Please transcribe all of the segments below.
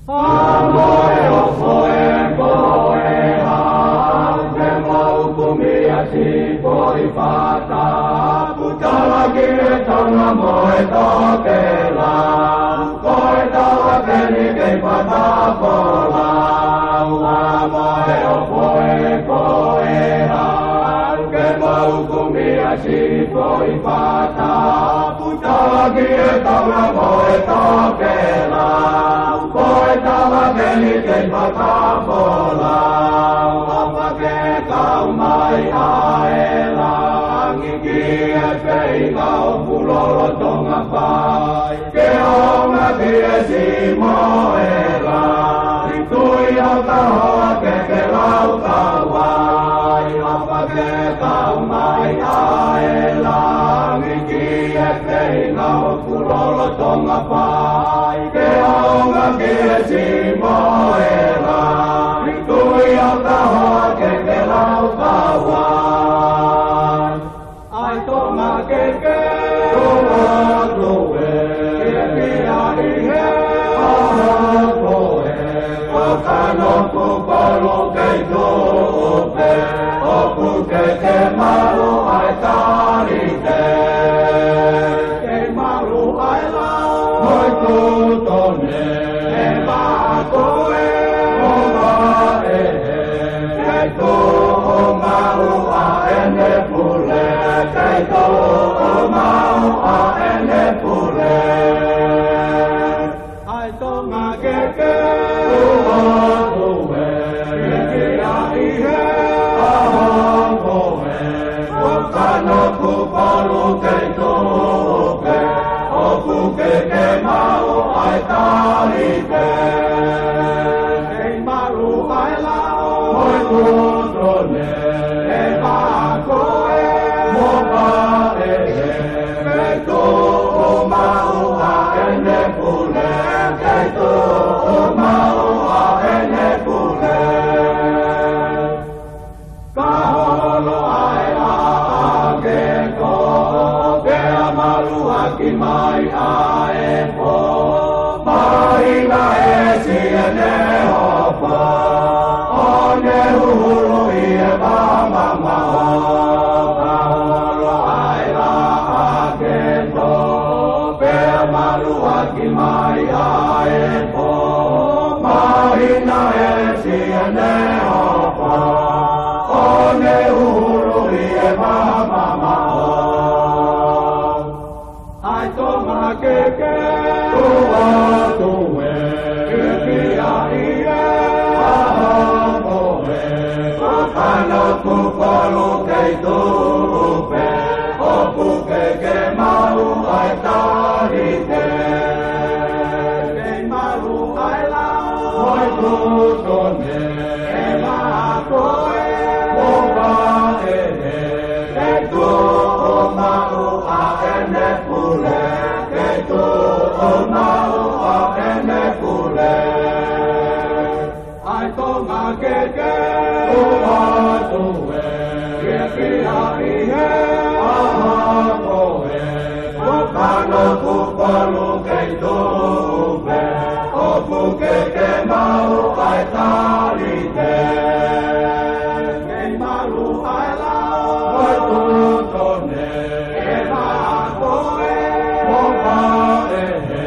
Amoe o foe koe ha, te mau kumia si poi fata, putala ki e tonga moe toke la, koe tawa keni kei pata pola, amoe o foe koe ha, te mau kumia si poi fata, putala ki e tonga moe toke la, koe tawa keni kei pata pola, apa ke kau mai aela, ngiki e pei kau pulolo tonga pai, ke onga ki e si moela, tui au tahoa ke lau tawai, apa ke kau mai aela, ngiki e pei kau pulolo tonga pai, ke onga ki e si moela, tui au tahoa ke lau tawai. Ai tonga ke tonga tue, ke pia i he, aha koe, o kano kupalo kei tope, o puke ke maru ai tarite, ke maru ai lau, moi kutone, e maa koe, o maa e he, kei to o maru a ene pule, kei to o maru a ene pule. Ai tonga ke ua tue, ke kia i he, aha koe, o kano kupalu kei tope, o puke ke mau ai tarite, kei maru ai lau, moi kutone, e maa koe, mo pa e he, kei to o mau a ene pule, kei to o mau a ene pule. Ka holo ai a ke ko, ke amalu aki mai a e po, mahina e si e ne hopo, o ne uhulu i e mamama o, ka holo ai a ke ko, ke amalu aki mai a e po, mahina e si e ne hopo, o ne uhulu i e mamama o. Ai tonga ke ua tue, ke kia i e, aha koe, o kano kupalo kei tupe, o puke ke mau ai tarite, kei maru ai lau, moi kutone, e maa koe, mo pa e he, kei tu o mau a ene pule, kei tu o mau a ene pule. Ai tonga ke ua tue, ke pia i he, aha koe, o kano kupalu kei tupe, o puke ke mau ai tarite, kei maru ai lau, moi kutone, e maa koe, mo pa e he,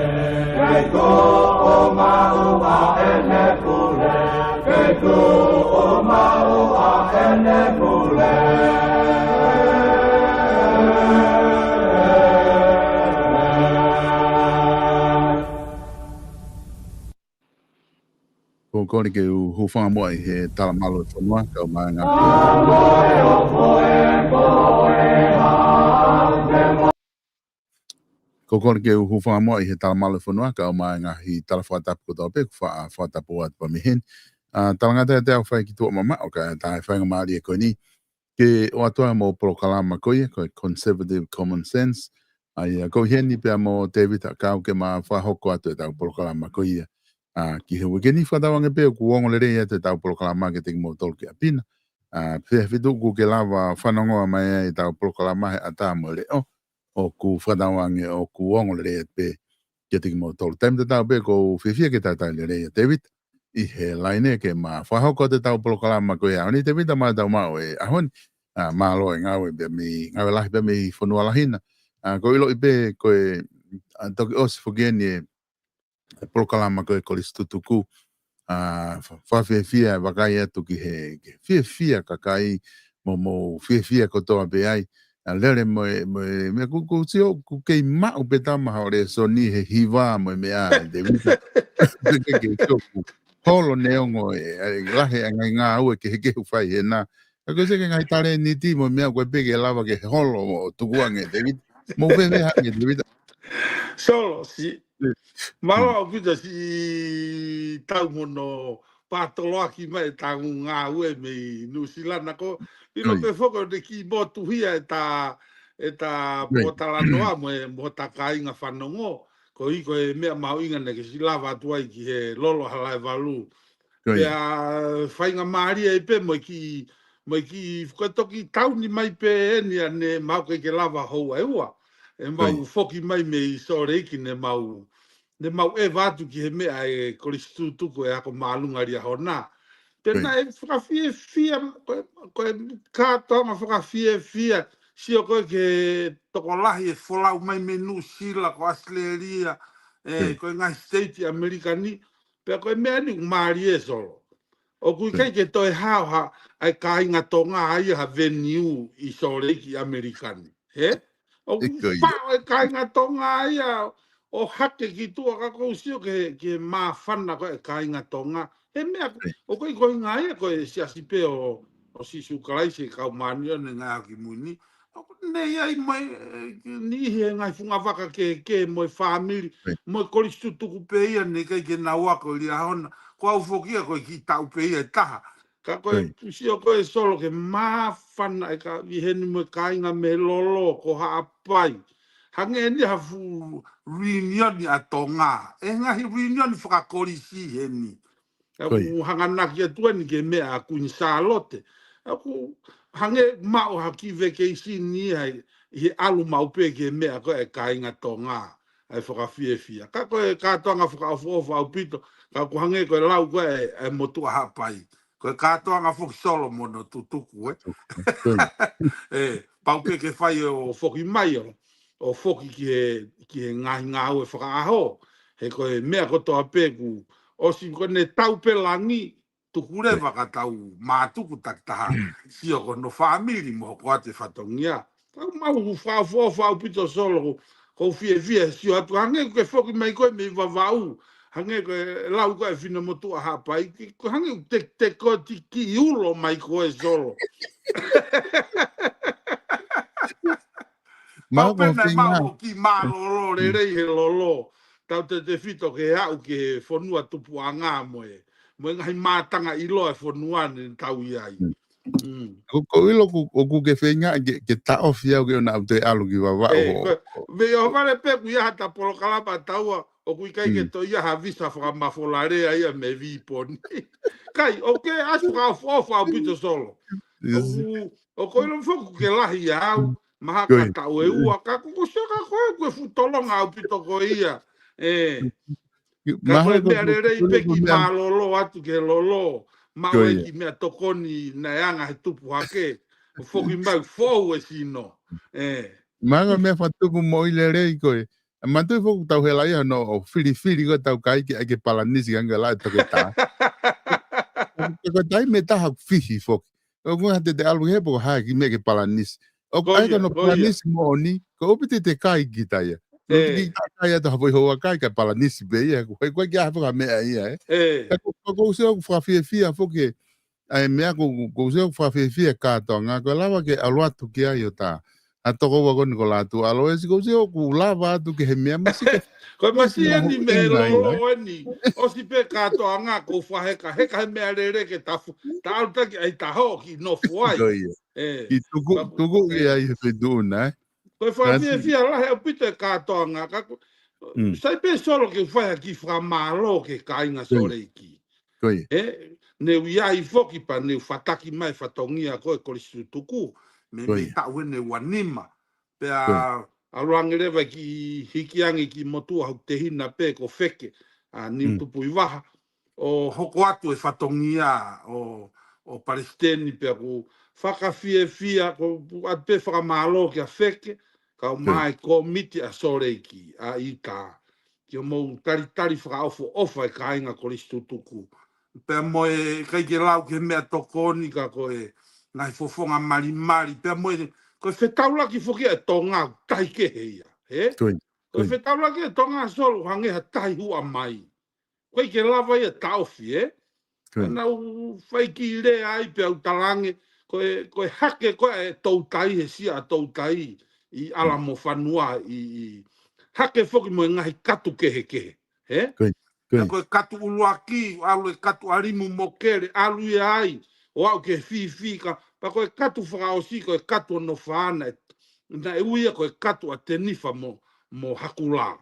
kei tu o mau a ene pule, kei tu o mau a ene pule. Ko kore ke u hufanga moa i he talamalo whanua, kau mai ngā Amoe o foe koe ha, te Ko kore ke u hufanga moa i he talamalo whanua, kau mai ngā hi talawhatapu ko tau peku whatapu at pamihin. Talangata e te au whai ki tua mama, o ka tae whainga maari e koe ni, ke o atua mo prokalama koe, koe Conservative Common Sense, ai koe heni pia mo David Akau ke ma whahoko atu e tau prokalama koe ki he wikeni whatawange peo ku ongo le rei te tau polokala marketing mo tolu ki apina. Pia whitu ku ke lawa whanongoa mai e tau polokala mahe ata mo le o ku whatawange o ku ongo le rei pe. Kia tiki mo tolu time te tau pe ko whiwhia ke tātai le rei David. I he laine ke ma whahoko te tau polokalama ko e aoni te vita mai tau mau e ahoni. Ma alo e ngau e bea mi, ngau e lahi bea mi whanua lahina. Ko ilo i pe ko e toki osi whugeni e polokalama ko e kolistutuku. Whawhiawhia e wakai atu ki he whiawhia kakai mo whiawhia kotoa pe ai. Lere me ku tio ku kei mau pe tamaha o re so ni he hiwa mo me a de vita ke tio ku holo neongo e lahe ngai ngā ue ke ke whai e nā. Ko se ke ngai tare ni ti mo mea koe peke lava ke holo o tukuange de vita. Mo whiawhia hange de vita. Solo, si. Malo au pita si tau mono patoloaki mai tangu ngā ue me New Zealand ko ilo pe foko de ki botu hia e ta potala noa mo ta kainga whanongo ko i ko e mea mau inga ne ke si lava tuai ki he lolo halai walu pea whainga maaria e pe mo ki whakatoki tauni mai pe enia ne mau ke lava hou e ua e mau foki mai me i soreiki ne mau e vatu ki he mea e koristu tuku e ako maalunga ria hona. Tena e whakawhia koe kātonga whakawhia sio koe ke tokolahi e wholau mai me New Zealand ko Australia koe ngai state Amerikani pea koe mea ni maari e solo. O kui kai ke toi hao ha ai ka inga tonga ai ha venue i soreiki Amerikani. He? O kui whao e ka inga tonga ai o hake ki tua ka kousio ke maa whana koe ka inga tonga. He mea, o koe koe ngā ia koe siasipe o sisu karaisi kau mani o ne ngā ki muni. Nei ai mai, ni he ngai funga waka ke moi whamiri, moi koristu tuku pe ia ne kai ke nā wako li ahona. Ko au fokia koe ki tau pe ia taha. Ka koe pusio koe solo ke maa whana e ka viheni moi ka inga me lolo ko haapai. Hange ni hafu reunion a tonga. E ngahi reunion whakakorisi he ni. Aku hanganaki atua ni ke mea a Queen Charlotte. Aku hange mao haki vacation ni hai he alu maupe ke mea ko e kainga tonga. Ai whakawhiawhia. Ka koe kātoanga whakaofofa au pito. Ka ku hange koe lau koe e motua hapai. Koe kātoanga whaki solo mono tutuku paupe ke whai o whoki mai o whoki ki he ngahi ngā ue whakaaho. He koe mea kotoa peku. O si kone tau pe langi tukure waka tau mātuku taktaha. Sio kono whamiri mo ko ate whatongia. Tau mau whau pito solo ko whie sio atu. Hange koe whoki mai koe me wawau. Hange koe lau koe whina motua hapai. Hange te koe tiki ulo mai koe solo. Mau pena mau ki malolo le rei he lolo. Tau te whito ke au ke whanua tupu a ngā moe. Moe ngai mātanga ilo e whanua ni tau iai. Ko ilo ku ke whenga ke tao whiau ke ona au te alu ki wawao. Me o vare peku ia hata polokalapa taua o kui kai ke to ia ha visa whakamawholarea ia me viponi. Kai, o ke asu whakaofofa au pito solo. O ko ilo whoku ke lahi au. Maha ka tau e ua, ka kuko saka koe futolonga au pito ko ia. Ka koe mea rerei peki mā lolo atu ke lolo. Mau e ki mea tokoni na eanga he tupu hake. Whoki mai fōu e sino. Manga mea whatuku mo i le rei koe. Mantui whoku tau he lai no o whiri koe tau kai ki ake palanisi anga lai toke tā. Koe tai me taha whihi whoki. O kua te alu hepo hae ki mea ke palanisi. O kai ka no palanisi mo ni, ko opite te kai ki taia. Ki kai ata hapoi hoa kai ka palanisi pe ia, koe kia hapaka mea ia. Ko useo ku whawhiawhia whoke, ai mea ko useo ku whawhiawhia kātonga, ko lawa ke aluatu ki ai o tā. A toko wa koni ko lātu alo, esi ko useo ku lawa atu ke he mea masika. Koe masi eni me lolo eni, o si pe kātoanga ko whaheka, heka he mea rere ke tafu, ta alutaki ai taho ki no fuai. Ki tuku ki ai he whituna, Koe whawhiawhia lahe o pito e kātoanga, sai pe solo ke whaia ki whamalo ke kainga soreiki. Ne uiai whoki pa ne whataki mai whatongia koe korisu tuku, me tau ne wanima. Pea Aluangi lewa ki hikiangi ki motua hau te hina pe ko feke ni tupu i waha o hoko atu e whatongia o Palestini pe ko whakawhia ko at pe whakamalo ki a feke ka o mai ko miti a soreiki a ita ki o mou tari whakaofo ofa e kainga ko listu tuku pe moe kai ke lau ke mea tokoni ka ko e ngai fofonga mari pe moe ko whetaula ki whoki e tonga tai ke heia, he? Ko whetaula ki e tonga solo hange ha tai hua mai. Koe ke lava i e tauwhi, he? Ana whai ki le ai pe au talange, koe hake koe e tautai he sia tautai i ala mo whanua i hake whoki mo ngahi katu kehe, he? Koe katu uluaki, alu e katu arimu mokere, alu i ai, o au ke fi ka, pa koe katu whakaosi, koe katu no whaana, na e uia koe katu a te nifa mo hakula.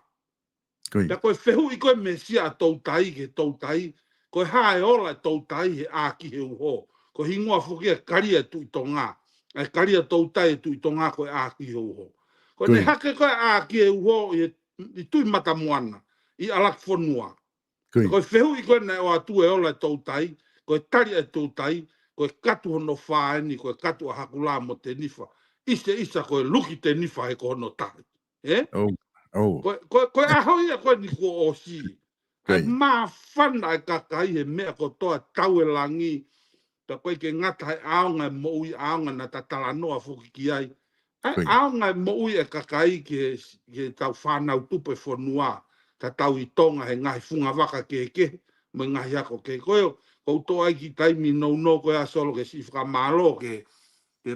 Pa koe whehu i koe mesia a tautai ke tautai, koe hae ola tautai he aki he uho. Koe hingoa whukia karia tu i tonga, e karia tautai tu i tonga koe aki he uho. Koe ne hake koe aki he uho i tui matamuana, i alak whanua. Koe whehu i koe nei o atu e ola tautai, koe tari e tautai, koe katu hono whaeni, koe katu a hakula mo te nifa. Isa koe luki te nifa he ko hono tari. Koe ahoi e koe ni ko o si. Ai maa whana e kakai he mea ko toa tau e langi, ta koe ke ngata he aonga e moui aonga na ta tala noa whuki ki ai. Ai aonga e moui e kakai ke tau whanau tupe whanua, ta tau i tonga he ngahi funga waka ke, mo ngahi ako ke koe, kou toa ki taimi no koe a solo ke si whakamalo ke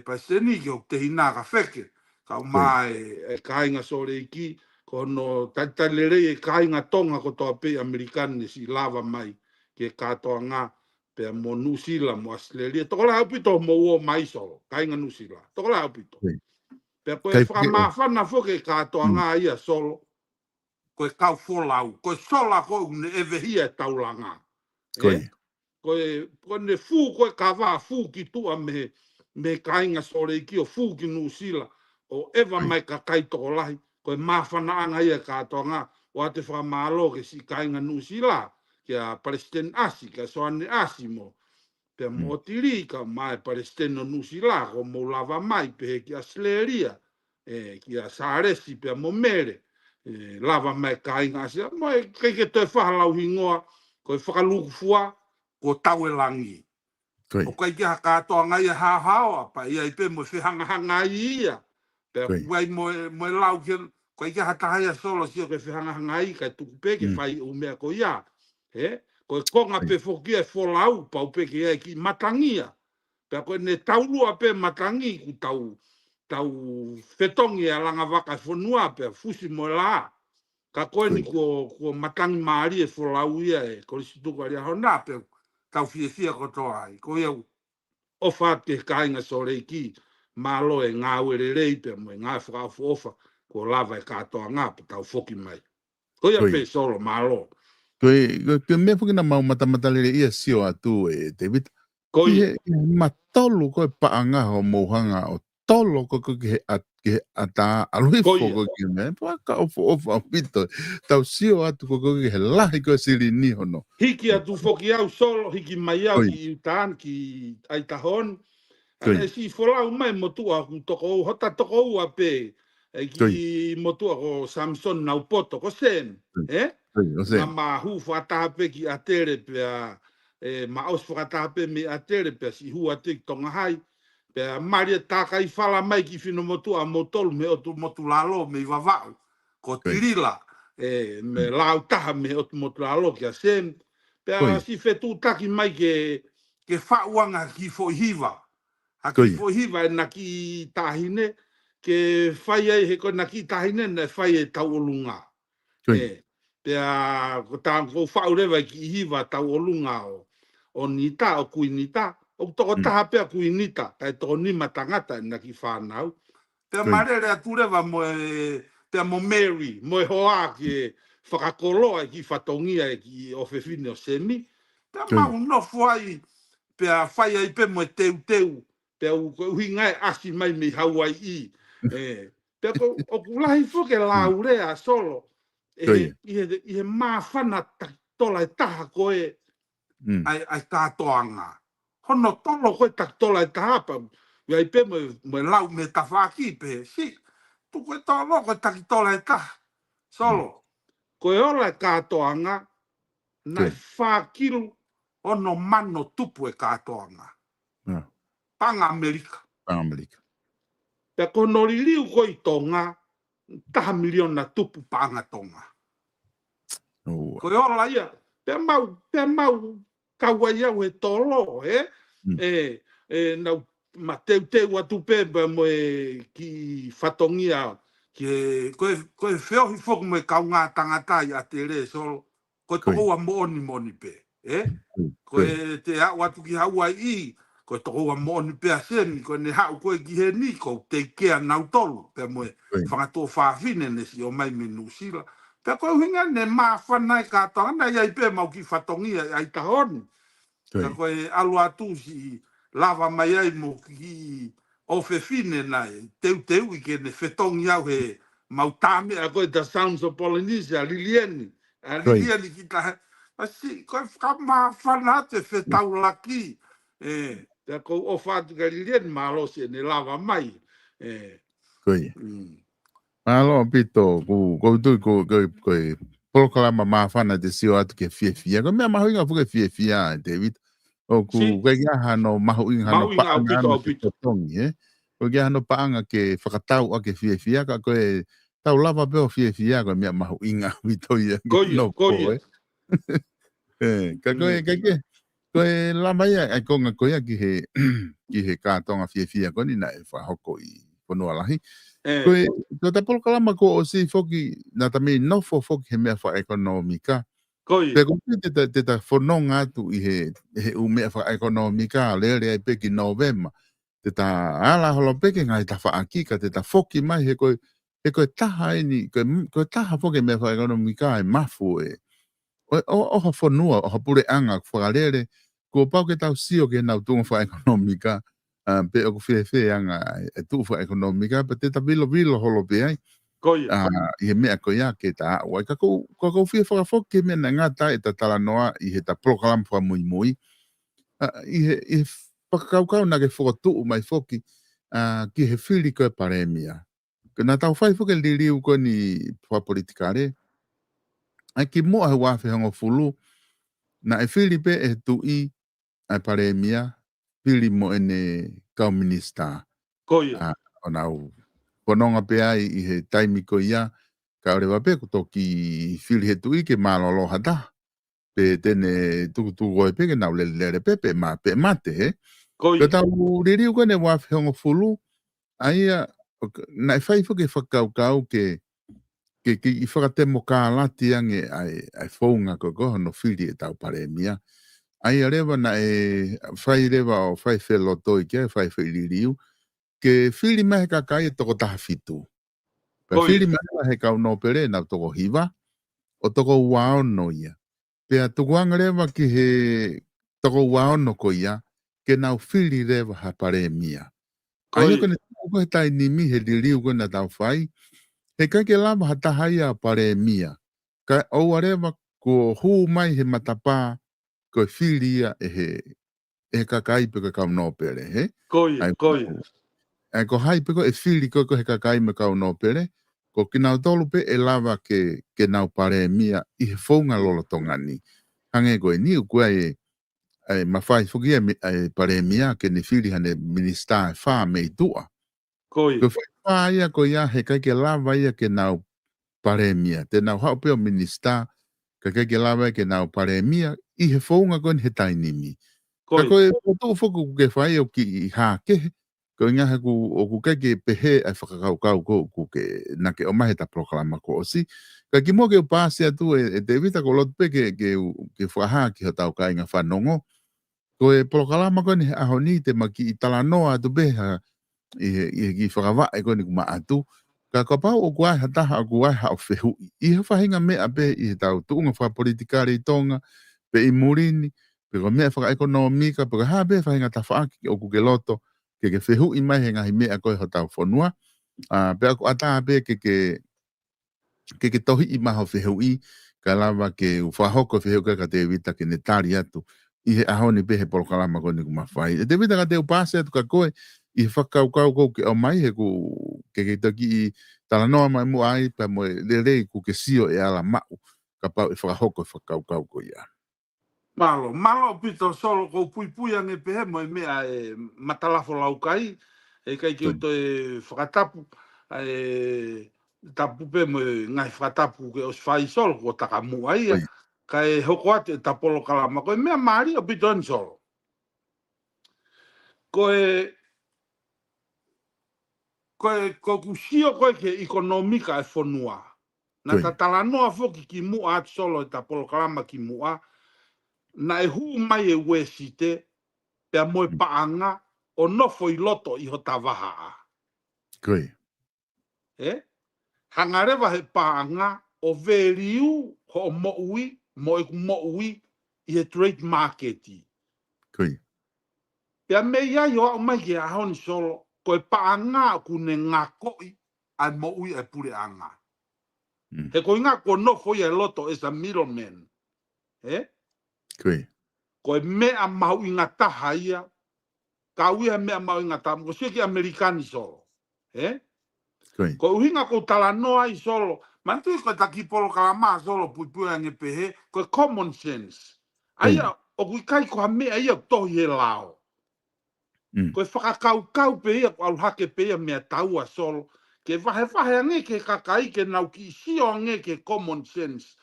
paseni ke o te hina ka wheke, ka o mai e kainga sore iki, ko no tatalere e kainga tonga ko toa pe Amerikane si lava mai ke katoa ngā pe mo Nusila mo Australia. Toko la hapito mo uo mai solo, kainga Nusila. Toko la hapito. Pe koe whakamawhana whoke katoa ngā ia solo, koe kau wholau, koe sola koe une evehia e taulanga. Koe ne fu koe ka wā fu ki tua me kainga sore iki o fu ki Nusila, o eva mai ka kai toko lahi, koe mawhana anga ia katoa ngā, o ate whakamalo ke si kainga Nusila, ki a Palestine asi, ka soane asi mo, pe mo tiri ka mai Palestine Nusila, ko mo lava mai, pe ki a Sleria, ki a Saresi, pe mo mere, lava mai kainga asi, mo e keike toi whahalau hingoa, koe whakaluku fua, ko tau e langi. O kai ki ha katoa ngai e hahaoa, pa ia i pe mo whihangahanga i ia, pe wai mo lau ke, koe ki ha tahaya solo si o ke whihangahanga i, kai tuku peke whai o mea ko ia, koe konga pe whokia e wholau, pa o peke ia ki matangia, pe koe ne taulua pe matangi ku tau whetongi a langa waka e whanua pe fusi mo la, ka koe ni ko matangi maari e wholau ia e, ko risi tuku aria hona pe tau fia kotoa ai, ko iau o whate kainga sore iki, malo e ngā uere reipe, mo e ngā whakaufu ofa, ko lava e katoa ngā, pa tau whoki mai. Ko ia pe solo, malo. Koe mea whuki na mau matamatale ia sio atu e David. Koe matolu koe paanga ho mohanga o tolo ko ke ata alui foko ki me pa ofa pito tau sio atu ko ke lahi ko siri ni hono hiki atu foki au solo hiki mai au ki utan ki Aitahon ana si fola mai motua ku toko hota toko ua pe ki motua ko Samson na upoto ko sen ma hu fata pe ki atere pe ma os fata pe me atere pe si hu atik tonga hai pe maria taka I fala mai ki fino motu a motol me o motu lalo me vavau ko tirila me lau taha me o motu lalo ki a sem pe si fetu taki mai ke whauanga ki fohiva a ki fohiva na ki tahine ke whai he ko na ki tahine na whai e tau olunga pe a ko whaurewa ki hiva tau olunga o nita o kui nita o toko taha pea kuinita, kai toko nima tangata na ki whanau. Pea marere aturewa pea mo Mary, mo hoa ki whakakoloa ki whatongia ki ofefine o semi. Pea mau no fuai, pea whai ai pe mo teu, pea uhingai asi mai me hauai I. Peko o kulahi foke lau rea solo. E mawhana taktola e taha koe ai tātoanga. Hono tolo koe taktola e taha pa. Ia i pe me lau me tawhaki pe. Si, tu koe tolo koe taktola e taha. Solo. Koe ola e kātoanga na e whakiru ono mano tupu e kātoanga. Panga Amerika. Pe kono liu koe tonga taha miliona tupu panga tonga. Koe ola ia, pe mau kaua iau e tolo, nau ma teu atu pe mo ki whatongia, koe whiohi whoku mo e kaunga tangata i a te re, so koe toko a moni pe, koe te hau atu ki haua i, koe toko a moni pe a seni, koe ne hau koe ki he ni, ko te kea nau tolu, pe mo e whangato whawhine ne si o mai me nusila. Pe koe hinga ne mawhana e kātonga, na iai pe mau ki whatongia ai tahoni. Pe koe alu atu si lava mai ai mo ki o whewhine nai, teu i ke ne whetongi au he mau tāme, a koe The Sounds of Polynesia, Lilieni. Lilieni ki tahe. Asi, koe whamawhana te whetau laki. Pe koe o whātu ka Lilieni malosi ne lava mai. Koe. Alo pito ko polokalama mawhana te sio atu ke whiawhia. Ko mea mahuinga fuke whiawhia, David. O ku kia hano mahuinga hano paanga ke totongi, Ko kia hano paanga ke whakatau a ke whiawhia, ka koe tau lava peo whiawhia, ko mea mahuinga vitoia. Koia. Ka koe lama ia, ai konga koia ki he kātonga whiawhia, ko ni na e whahoko i whanua lahi. Koe, ta polokalama ko o si foki, na tami nofo foki he mea wha ekonomika. Pe ko te ta whanonga atu i he umea wha ekonomika, lere ai peki Novema. Te ta ala holo peki ngai ta whaakika, te ta foki mai he koe taha eni, koe taha foki mea wha ekonomika e mafu e. Oha whanua, oha pure anga, whakarere, ko pau ke tau sio ke nau tunga wha ekonomika, pe o ku anga e tu fa ekonomika pe te vilo holo pe ai i mea ko ia ke ta wa ka ko fa ke me na ngata e ta tala noa i he ta program fa muy i pakau na ke fotu mai foki ki he fili ko paremia que na tau fai foki liu ko ni fa politikare ai ki mo ha wa fe ngo fulu na e fili pe e tu i a paremia fili mo ene Komunista. Ona pononga pe ai i he taimi ko ia ka ore wape ko toki fili he tui ke malolo hata pe tene tu goe pe ke nau le pepe ma pe mate he ko tau ririu ko ne wafe hongo fulu ai na fai fo ke whakau ke i whakatemo ka lati ange ai whaunga ko no fili e tau paremia ai rewa na e fai rewa o fai wheloto i ke fai ririu ke fili mai ka kai toko taha fitu. Pe fili mai he kau no pere na toko hiva o toko wao no ia. Pe a toko anga rewa ki he toko wao no ko ia ke nau fili rewa ha pare mia. Ai ko ne toko he tai nimi he liriu ko na tau fai he kai ke lama ha tahai a pare mia. Ka o rewa ko hu mai he matapa ko fili ia e kakai pe ka kau no pere he. Koia. E ko hai pe ko e fili ko he kakai me kau no pere, ko ki nau tolu pe e lava ke nau pare mia i he whaunga lolo tongani. Hange koe ni u kua e mawhai whuki e pare mia ke ne fili hane minista e wha me i tua. Ko whai ia ko ia he kai ke lava ia ke nau pare mia. Te nau hau peo minista ka kai ke lava ia ke nau pare mia i he whaunga koe he tainimi. Ka koe potu whuku ke whai o ki i hā kehe. Ko inga he o ku ke pehe ai whakakau ko ke na ke o mahe ta proklama ko osi. Ka ki mo ke o pāse atu e te evita ko lotu pe ke whaha ki hatau ka inga whanongo. Ko e proklama ko ni ahoni te maki i tala noa atu beha i ki whakawae ko ni kuma atu. Ka pau o kuai hataha o kuai hao whehu. I he whahinga mea pe i he tau tuunga wha politikari i tonga pe i murini. Pe ko mea whaka ekonomika pe ko ha pe whahinga ta whaaki o kuke loto. Ke whehu i mai he ngahi mea koe ho tau whanua. Pea ko ata pe ke tohi I maho whihui ka lava ke whahoko whiheu ka te vita ke netari atu I he aho ni pe he polokalama ko ni kumawhai. E te vita ka te upase atu ka koe I whakaukau kou ke o mai he ku ke toki I tala noa mai mua ai pa mo le ku ke sio e ala mau ka pau I whakahoko whakaukau ko ia. Malo pito solo ko pui ange pehe mo mea e matalafo laukai e kai ki uto e whakatapu tapu pe mo ngai whakatapu ke os whai solo ko takamu ai ka e hoko ate tapolo kalama ko mea maari o pito an solo ko kusio ko ke ekonomika e whonua na tatala noa foki ki mua atu solo e tapolo kalama ki mua na e hu mai e wesite pea moe paanga o nofo I loto I ho tawaha. Koi. Hangarewa he paanga o veriu ho moui, moe moui I he trade marketi. Koi. Pea me ia yo au mai ke ahoni solo, koe paanga kune ngakoi ai moui ai pure anga. He koe ngā ko nofo I loto is a middleman. Koi. Koe mea mau I ngā taha ia, ka uia mea mau I ngā taha, ko seki Amerikani solo. Ko uhinga ko tala noa I solo, mantu ko taki polo kalama solo pui ange pehe, ko common sense. Aia, o kui kai ko mea ia tohi he lao. Ko whakakau pe ia ko aluhake pe ia mea taua solo, ke wahe ange ke kakai ke nau ki sio ange ke common sense.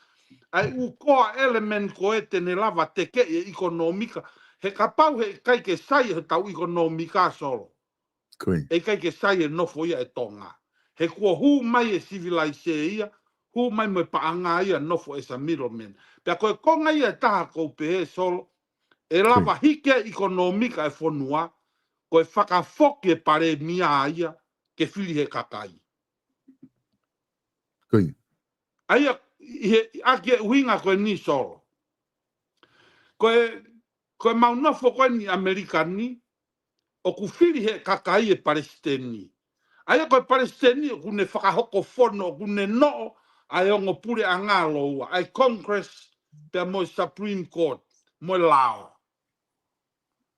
Ai ukoa element ko e tene lava teke e ekonomika, he kapau he kai ke sai he tau ekonomika solo. E kai ke sai e nofo ia e tonga. He kua hu mai e civilise ia, hu mai me paanga ia nofo e sa middleman. Pea koe konga ia taha kou pehe solo, e lava hike ekonomika e whonua, koe whakafoki e pare mia ia, ke whiri he kakai. Aia, ake uhinga koe ni solo. Koe mau nofo koe ni Amerikani, o ku whiri he kakai e Palestini. Aia koe Palestini kune whakahoko whono, kune no, ai ongo pure a ngalo ua, ai Congress, pia moe Supreme Court, moe lao.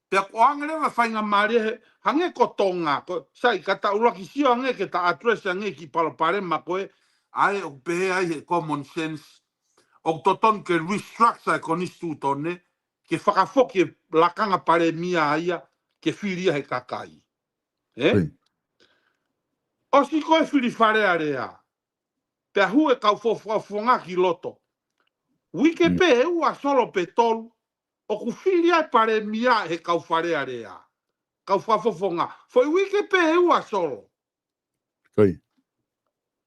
Pia ko angerewa whainga maari he, hange ko tonga, sai kata uraki sio hange ke ta address hange ki palopare ma koe, ai o pehe ai he common sense, o toton ke restructure ko nistu tone, ke whakafoki lakanga pare mia aia, ke whiria he kakai. O si koe whiri whare area, pia hue kau whonga ki loto. Wike pe e ua solo pe tolu, o ku whiri ai pare mia he kau whare area. Kau whawhonga. Foi wike pe e ua solo.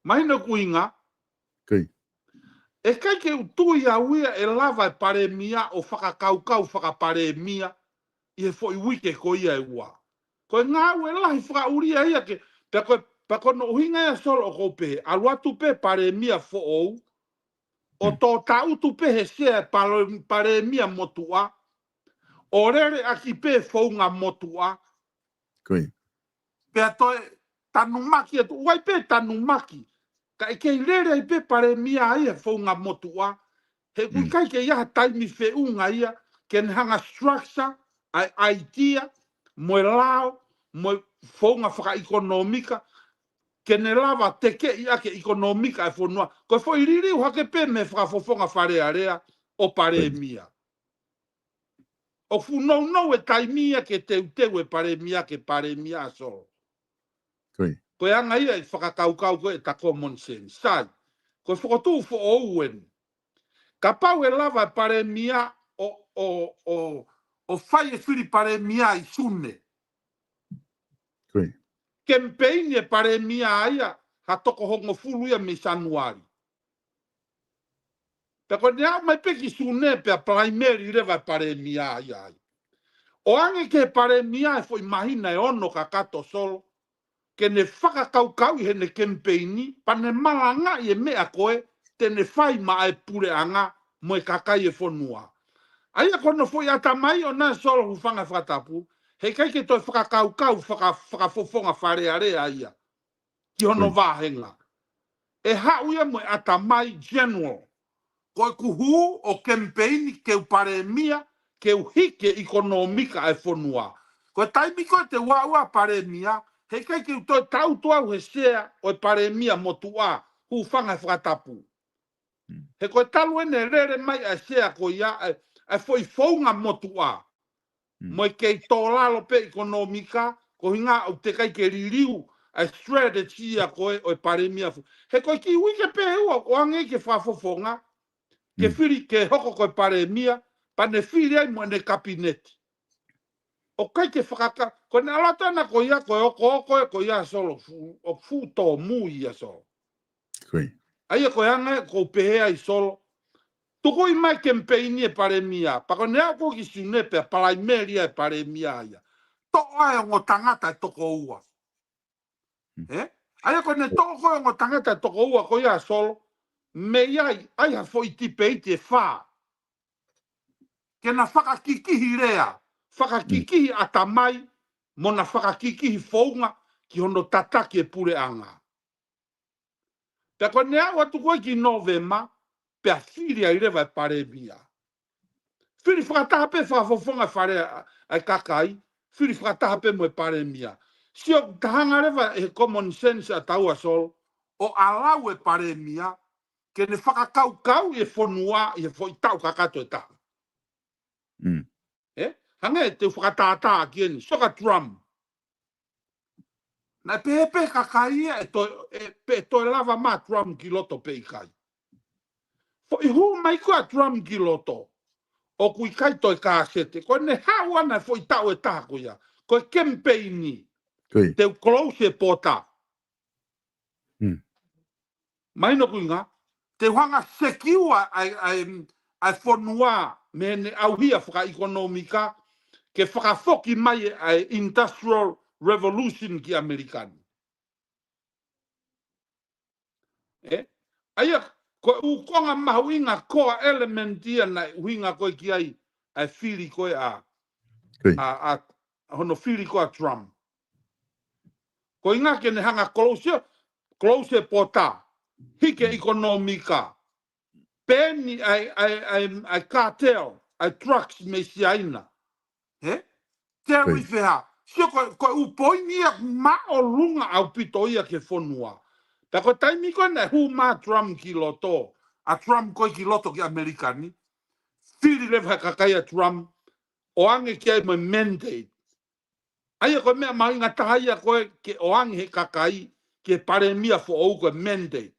Mahina kuinga. E kai ke utui a uia e lava e pare mia o whakakau whakapare mia, i he foi wike ko ia e ua. Koe ngā ue lahi whakauria ia ke, pia koe pa kono uhinga ia solo o koupe, aluatu pe pare mia fo ou, o tō tautu pe he sea pare mia motua, o rere aki pe founga motua, pia toe tanumaki atu, uai pe tanumaki, ka e kei rere pe pare mia ia founga motua, he kui kai ke ia taimi feunga ia, ke hanga structure, ai idea, moe lao, moe founga whaka ekonomika, ke ne lava teke ia ke ekonomika e whonua. Koe foi riri hake pe me whakafofonga whare area o pare mia. O whunou e taimia ke teu e pare mia ke pare mia so. Koe anga ia e whakakaukau koe ta common sense. Sai, koe whakotu fo ouen. Ka pau e lava e pare mia o whai e whiri pare mia I sune. Kempeini e pare mia aia, ha toko hongo fulu ia me Januari. Peko nea mai peki sune pe a primary rewa pare mia aia. O ange ke pare mia e foi mahina e ono ka kato solo, ke ne whakakaukau he ne kempeini, pa ne malanga I e mea koe, te ne whai ma e pure anga, mo e kakai e whonua. Aia kono foi ata mai o na solo hufanga whatapu, he kai ke toi whakakaukau whakafofonga whare area ia. ki hono vahenga. E hauia mo atamai general. Ko kuhu o campaign ke paremia ke hike economica e fonua. Ko taimi ko te wa paremia he kai ki to tau to he sea o paremia motua hu fanga fratapu. He ko talu ene rere mai a sea ko ia e foi fonga motua. Mo ke tolalo pe economica ko hinga o te kai ke ririu a strategy a ko o paremia. He ko ki wike pe o ange ke fa fofonga ke firi ke hoko ko paremia pa ne firi ai mo ne kabinete. O kai ke whakaka, ko ne alata na ko ia ko ia solo, o fu to mu ia solo. Koi. Aia ko anga ko pehea i solo. Tuko i mai campaign e paremia, pa ko ne ako ki sunepe palaimeria e paremia ia. To ai o tangata e toko ua. Aia ko ne toko o tangata e toko ua ko ia solo, me iai, ai ha foi tipeiti e wha. Ke na whakakikihi rea, whakakikihi atamai, mo na whakakikihi whaunga ki hono tataki e pure anga. Pea koe nea watu koe ki novema, pea whiri ai rewa e paremia. Whiri whakataha pe whakafofonga whare ai kakai, whiri whakataha pe mo e paremia. Sio tahanga rewa e common sense a taua sol, o alau e paremia, ke ne whakakau e whonua e whoitau kakato e taha. Hanga e te whakatata ki eni, soka Trump. Na pepe kakaia e to lava ma Trump ki loto pe ikai. Fo i hu mai kua Trump ki loto, o kui kai to i kaasete, ko ne hawana fo i tau e tako ia, ko e campaigni, te close e pota. Mai no kuinga, te whanga sekiua ai whonua me ne auhia whaka ekonomika, ke whakafoki mai ai industrial revolution ki Amerikani. Aia, ko u konga mahuinga koa element ia na huinga koe ki ai whiri koe a hono whiri koe a Trump. Ko inga ke ne hanga close pota, hike ekonomika, peni ai cartel, ai trucks me siaina. Terry feha. Sio ko upoini ia mao lunga au pito ia ke fonua. Ta ko taimi ko na hu ma Trump ki loto. A Trump ko ki loto ki Amerikani. Fili lewa kakai a Trump. O ange ki ai mo mandate. Aia ko mea mahinga tahaya ko ke o ange he kakai ke paremia fo ou ko mandate.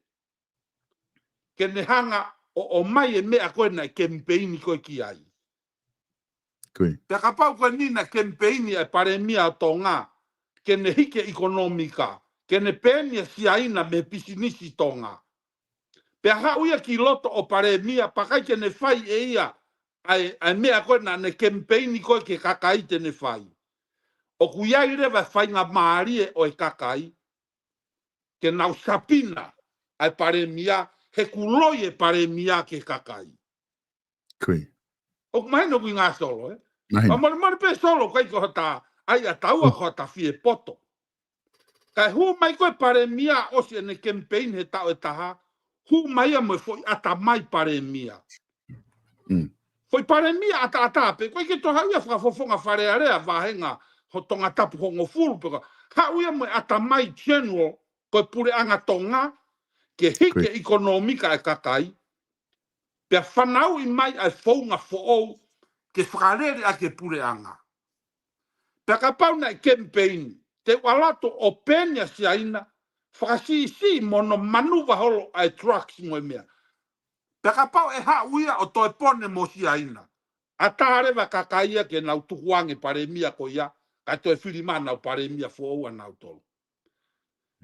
Ke ne hanga o mai e mea ko na campaign ko ki ai. Pea ka pau ko nina campaign e paremia o tonga, ke ne hike ekonomika, ke ne penia siaina me pisinisi tonga. Pea hauia ki loto o paremia, pakai ke ne fai e ia, ai mea koe na ne campaign koe ke kakai te ne fai. O kuiai rewa fai ngā maarie o e kakai, ke nau sapina ai paremia, he kuloi e paremia ke kakai. O kumaino kui ngā solo, Ma mare pe solo kai ko ta ai ataua ko ta fie poto. Kai hu mai ko paremia o se ne campaign he ta o taha, hu mai mo foi ata mai paremia. Foi paremia ata pe ko ke to ha ia fra fofonga fare area vahenga ho tonga tapu ho ngofulu pe ha ia mo ata mai general ko pure anga tonga ke hike ekonomika e kakai. Pe fanau i mai ai fonga fo o ke whakarere a ke pure anga. Pea ka pau na campaign, te walato o penia si aina, whakasi mono manuwa holo ai trucks mo e mea. Pea ka pau e ha uia o toi pone mo si aina. A tārewa kakaia ke nau tuhuange paremia ko ia, ka toi whirima nau paremia fōua nau tolo.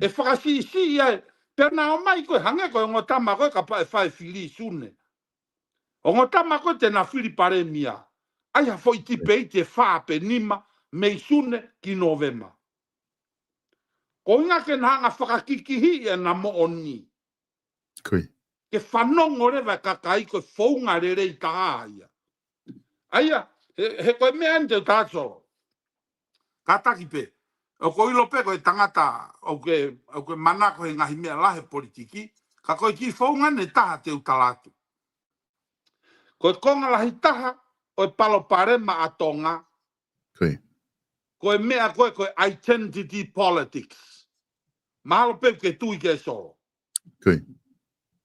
E whakasi ia, pea nao mai koe hange koe ngotama koe ka pa e whae whiri sune. O ngotama koe te na whiri paremia. Ai ha foi tipei te whaape nima mei sune ki novema. Ko inga ke nanga whakakikihi e na mo oni. Ke whanongo rewa kakai koe whaunga rerei taha ia. Aia, he koe mea ante o tātoro. Ka taki pe. O ko ilo pe ko tangata o ke mana ko ngahi mea lahe politiki ka ko ki fonga ne taha te utalatu. Ko konga lahi taha o palo pare ma atonga. Ko mea ko identity politics. Mahalo pe ke tui ke so.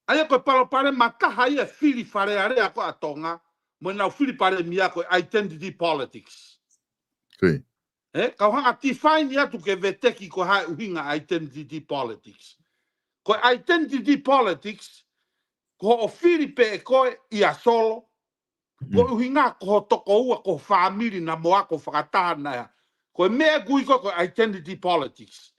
Ai ko palo pare ma taha ia fili fare are ko atonga mo na fili pare mia ko identity politics. Kau hanga define ia tu ke veteki ko hai uhinga identity politics. Ko identity politics ko o Filipe ko ia solo ko uhinga ko toko ua ko family na moa ko whakatana ia. Ko mea gui ko identity politics.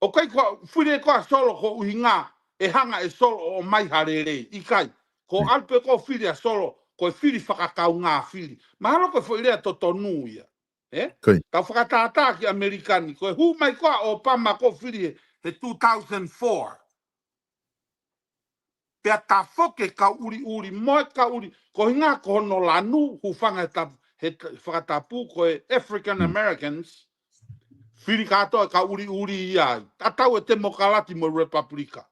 O kai ko Filipe ko solo ko uhinga e hanga e solo o mai harere ikai. Ko alpe ko Filipe solo ko Filipe whakakau ngā Filipe. Mahalo ko Filipe to tonu ia. Ka whakatata ki Amerikani. Ko hu mai koa o Obama ko Filipe he 2004. Pea ta foke ka uri moe ka uri. Ko hinga ko no lanu hu whangata he whakatapu ko African Americans. Filipe katoa ka uri iai. Tatau e te mokalati mo Republika.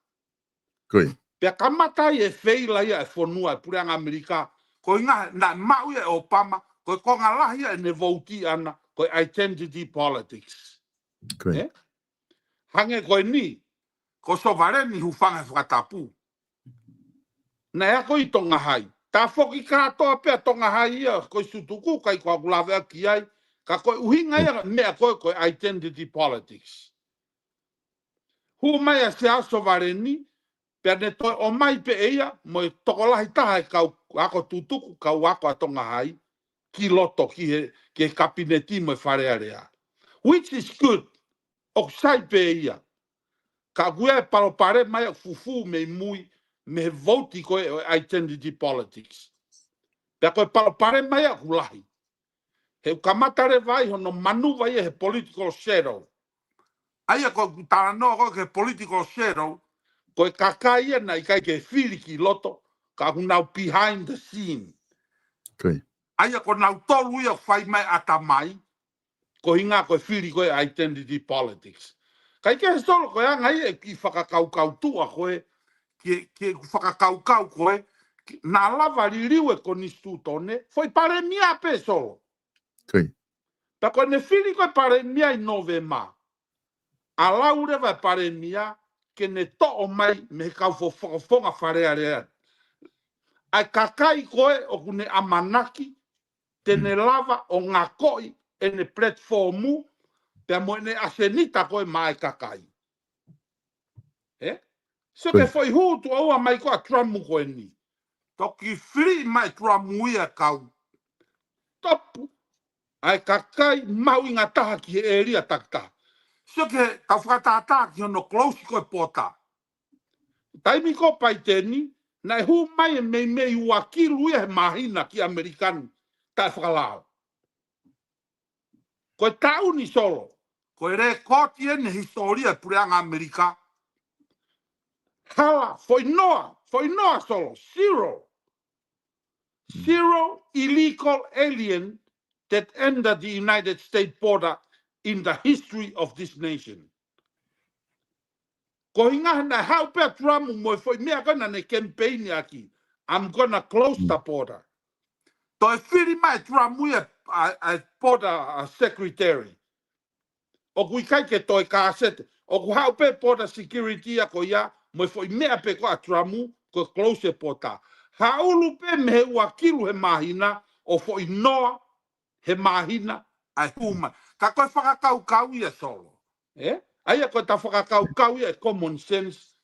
Pea kamata e feila ia e whonua e pureanga Amerika. Ko hinga na mau e Obama. Ko konga lahi e ne vouti ana. Ko identity politics. Hange ko ni. Ko sovareni hu whanga whakatapu. Na ea ko i tonga hai. Ta foki katoa pea tonga hai ia. Ko i sutuku kai ko akulawe aki ai. Ka ko uhinga ia mea ko identity politics. Hu mai a se aso vareni. Pea ne toi o mai pe eia. Mo i tokolahi taha e kau ako tutuku kau ako a tonga hai. Ki loto ki he kabineti mo e wharearea. Which is good. O sai pe ia. Ka gue palo pare mai fufu me mui. Me voti ko identity politics. Pea koe palo pare mai a hulahi. He kamatare vai hono manu vai he political shadow. Aia ko taranoa ko ke political shadow. Koe kakai na ikai ke filiki loto. Ka hunau behind the scene. Aia ko nau tolu ia whai mai atamai. Ko hinga koe fili koe identity politics. Kai ke solo koe anga ia ki whakakaukau tua koe. Ke whakakaukau koe. Na lava ririwe ko nistu tone. Foi pare mia pe solo. Ta koe ne fili koe pare mia i novema. A laure vai pare mia. Ke ne to o mai me kau fo whakafonga wharearea. Ai kakai koe o kune amanaki. Tene lava o ngā koi e ne platformu pia mo ne asenita koe mai kakai. So ke foi hutu aua mai koa tramu koe ni. Toki free mai tramu ia kau. Topu. Ai kakai mau inga taha ki he eria takta. So ke kau whakatata ki hono close koe pota. Taimi ko pai teni, nai hu mai e mei uakilu ia he mahina ki Amerikani. Tai whakalao. Koe tau ni solo. Koe re koti ene historia pureanga Amerika. Hala, foi noa solo. Zero illegal alien that entered the United States border in the history of this nation. Ko hinga na hau pea tramu mo foi mea gana ne campaign aki. I'm gonna close the border. To e whiri mai tramu a border secretary. O kui kai ke toi kāsete. O ku hau pe border security a ko ia. Mo foi mea pe ko a tramu ko close pota. Haulu pe me he wakilu he mahina. O foi noa he mahina ai huma. Ka koe whakakau ia solo. Aia koe ta whakakau ia common sense.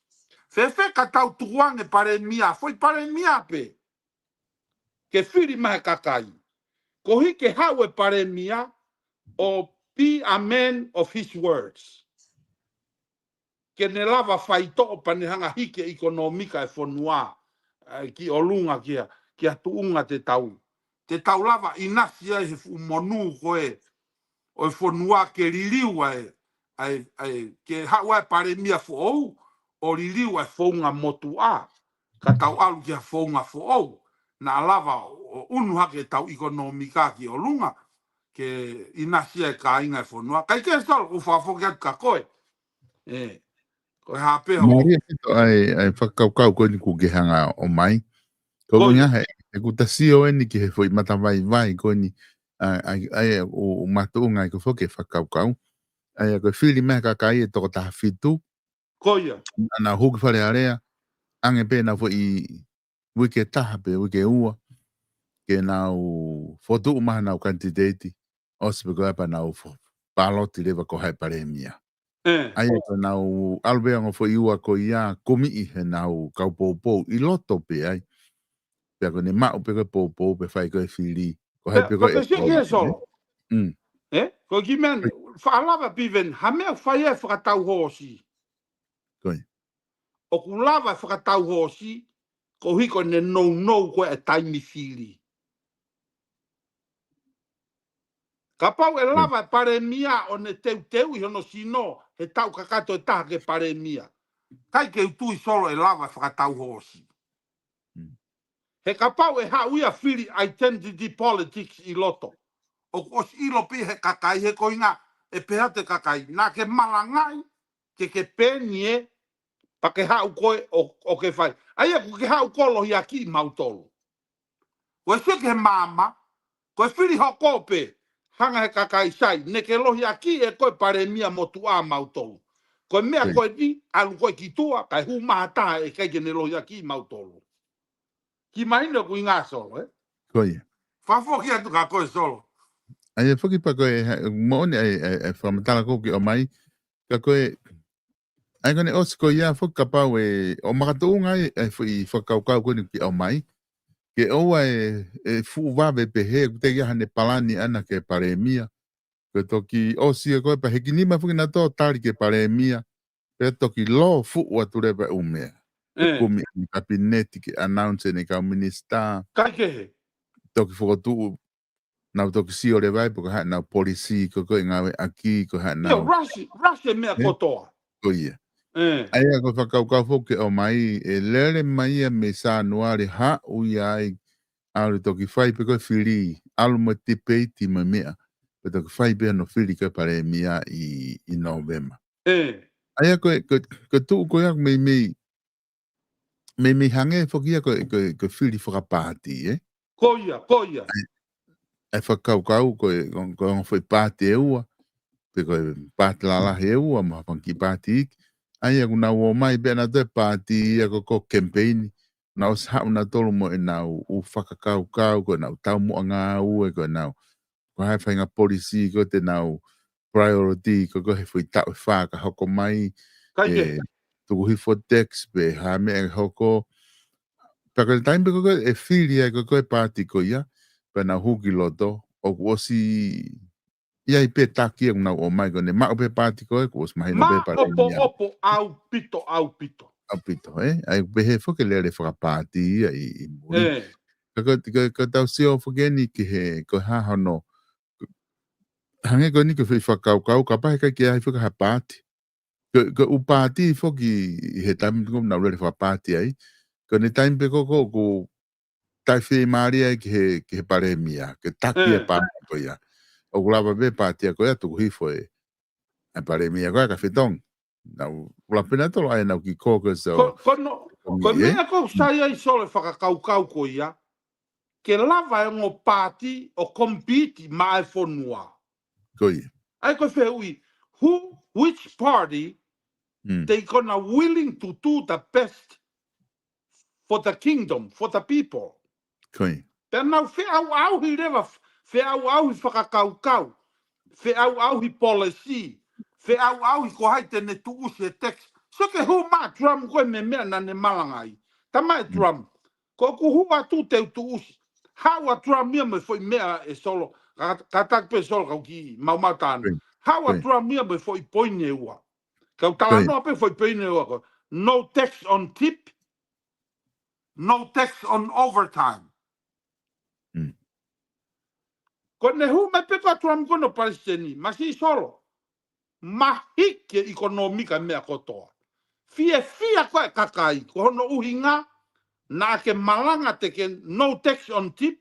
Fefe ka tau tuange pare mia. Foi pare mia pe. Ke whiri mai kakai. Ko hike hau e pare mia o be a man of his words. Ke ne lava whaito o panehanga hike ekonomika e whanua ki o lunga ki a tuunga te tau. Te tau lava inasi ai he monu koe o e whanua ke ririua ke hau e pare mia whoou o ririua e whaunga motu a. Ka tau alu ki a whaunga whoou. Na lava o unu hake tau ekonomika ki o lunga. ke inasia ka inga fonua kai ke sol ku fa fo ka koe ko ha pe ho Maria kito ai whakaukau koe ni ku ke hanga o mai. Ko Koia. ngā he ku tasio e ni ki he fwoi matawai koe ni ai o matunga i ko whoke whakaukau. Ai a koe whiri mea kakai e toko taha whitu. koia Ana huki whare area. Ange pēna fo i wike taha pe wike ua. Ke nau fotu umaha nau kantideti. Osipe koe pa nau paloti lewa ko hai paremia. Ai ko nau albea ngo fo iua ko ia komi I he nau kaupopou I loto pe ai. Pe ko ne mau pe ko popou pe fai ko e whiri. Ko hai pe ko pe se ke solo Mm. ko ki men fa lava piven ha me fa ye fa tau hosi Koi. o ku lava fa tau hosi ko hiko ne no ko e taimi fili ka pau e lava pare mia o ne teu I hono sino he tau kakato e taha ke pare mia kai ke tu solo e lava fa tau hosi he ka pau e ha uia fili identity politics I loto o os ilo pi he kakai he koinga e pehate kakai na ke malangai ke penie pa ke ha koe o ke fai ai ku ke ha ko lo ya ki mautolo o se ke mama ko fili ho kope hanga he kakai sai ne ke lo ya ki e koe pare mia motu a mautolo ko mea koe di alu koe ki tua kai hu mata e kai ke ne lo ya ki mautolo ki mai no ku inga solo Koi. fa fo ki atu ka koe solo Ai e whaki pa koe mo ne ai whamatala ko ki o mai. Ka koe ai kone os ko ia fo ka pau e o makatunga e fui whakaukau ko ni ki o mai. Ke oa e fu wawe pe he te ia hane palani ana ke paremia. Ke toki osi e koe pa heki nima fuki na tō tari ke paremia. Pe toki lo fu ua turepa umea. Pe kumi ni kabineti ke announce ni ka minister. kai ke he Toki whakatu nau toki si o le vai po ka ha nau polisi ko ko ngawe aki ko ha Yo, nau. Russia mea kotoa. Ko ia. Ai a ko whakaukau foke o mai e lere mai a me sa nuare ha ui ai aure toki whai pe koe whiri alu mo te peiti ma mea pe toki whai pe no whiri koe pare mea I November. Ai a koe tuu koe ak mei hange foki a koe whiri whakapāti Koia. Ai whakaukau koe on whai pāti e ua pe koe pāti lalahi e ua ma whanki pāti iki. Ai a kuna o mai pe na te pāti a ko campaign na o sa una tolu mo e na u whakakaukau ko na tau mo ngā ue ko na ko hai whainga polisi ko te na priority ko he whui tau e whaka hoko mai tuku hifo text pe ha me e hoko paka le taimpe ko e whiri ko e pāti ko ia pe na huki loto o osi ia I pe taki e una o mai ko ne mao pe pāti ko e ko os mahi no pe pare opo au pito. Apito, ai behe foke lere whakapāti I muri. Ka tau seo foke ni ki he ko haha no. Hange ko ni ke whakaukau ka pahe kai ki ai whakapāti. Ka upāti foke he taimi ko na lere whakapāti ai. Ka ne taimi pe koko ko tai whi maari ai ki he paremia. Ke taki e pāti ko ia. O kulapa be pāti a ko ia tuku hifo e paremia ko ia ka whetong. Nau ulapena tolo ai nau ki kōka so. Ko mea ko sai ai sole whakakaukau ko ia, ke lava e ngō pāti o kompiti ma e whonua. Koi. Ai ko whiui, which party they gonna willing to do the best for the kingdom, for the people. Koi. Pena au hi rewa, au hi whakakaukau, au hi policy, au hi ko hai tene tuusi e text. So ke hu ma Trump koe me mea na ne malangai. Tama e Trump. Ko ku hua tu te tuusi. Hawa Trump mea me foi mea e solo. Ka tak pe solo kau ki maumatana. Hawa Trump mea me foi poine ua. Kau tala noa pe foi poine ua. No tax on tip. No tax on overtime. Ko ne hu me pepa Trump kono palestini. Masi solo. Mahike ekonomika mea kotoa. Fia koe kakai. Ko hono uhinga. Na ke malanga te ke no tax on tip.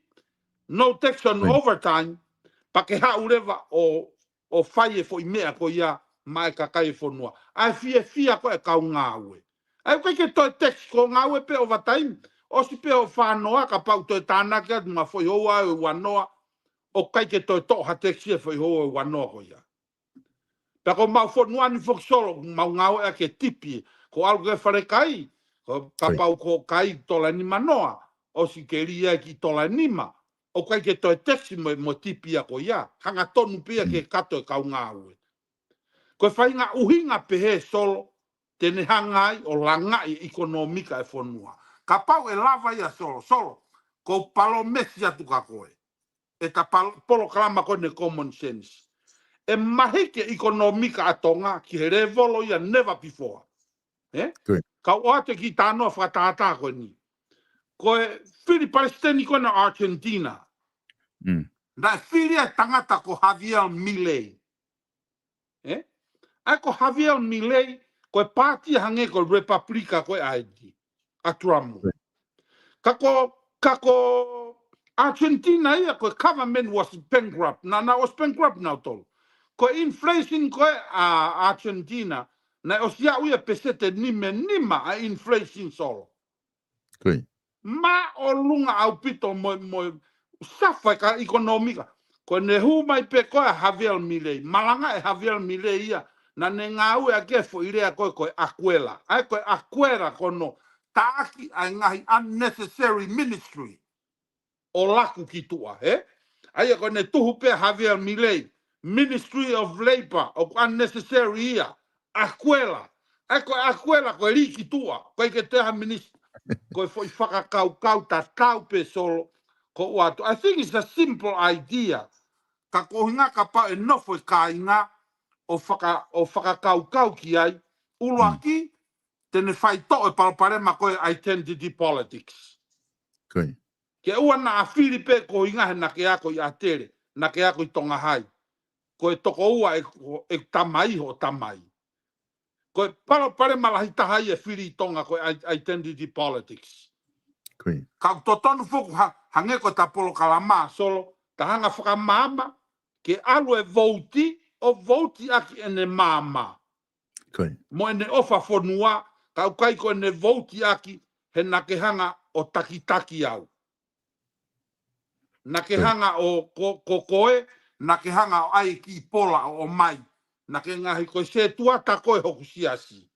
No tax on overtime. pa ke ha ulewa o fai e fo i mea ko ia mai ka kai fo noa ai fia ko e kau ngawe ai ko ke to text ko ngawe pe over time o si pe o fa noa ka pau to tana ka ma fo yo wa noa o kai ke to ha text e fo yo wa noa ko ia pa ko ma fo noa ni fo solo ma ngawe a ke tipi ko algo e fare kai ko ka pau ko kai to la ni manoa o si ke ria ki to la nima o kai ke to text mo tipi a ko ia hanga tonu pia ke kato ka ngawe ko fai nga uhinga pe he solo tene hangai o langa i ekonomika e fonua ka pau e lava ia solo ko palo mesia tu ka koe e ta polo klama ko ne common sense e mahike ekonomika atonga ki he revolo ia never before ka oate ki tano whakatata ko ni ko e whiri palestini ko na Argentina na whiri e tangata ko Javier Milei ai ko Javier Milei ko party hange ko Republica ko ID a Trump kako Argentina ia ko government was bankrupt na was bankrupt now tol ko inflation ko a Argentina na osia uia pesete nima a inflation solo ma o lunga au pito mo safa ka ekonomika ko ne hu mai pe ko Javier Milei malanga e Javier Milei ia na ne ngau e ke fo ile ko akuela ai ko akuera kono taaki ai ngahi unnecessary ministry o laku ki tua ai ko ne tuhu pe Javier Milei Ministry of Labor o unnecessary ia akuela ai ko akuela ko li ki tua ko ke te ha ministry ko foi whakakau ta kau pe solo ko watu I think it's a simple idea ka ko hinga ka pa e no foi ka inga o whakakau ki ai, uruaki, tene whai to e palpare ma koe identity politics. Ke ua na a Filipe ko ingahe na ke ako i atere, na ke ako i tonga hai. Ko e toko ua e tamai ho tamai. Ko e palpare malahi tahai e whiri tonga ko identity politics. Ka to tonu foku hange ko ta polo kalama solo, ta hanga whakamama, ke alu e vouti, o vouti aki ene mama. Mo ene ofa fonua, kau kai ko ene vouti aki, he nake hanga o taki au. Nake hanga o koe, nake hanga o ai ki pola o mai. Nake ngahi ko se tuata koe hoku siasi.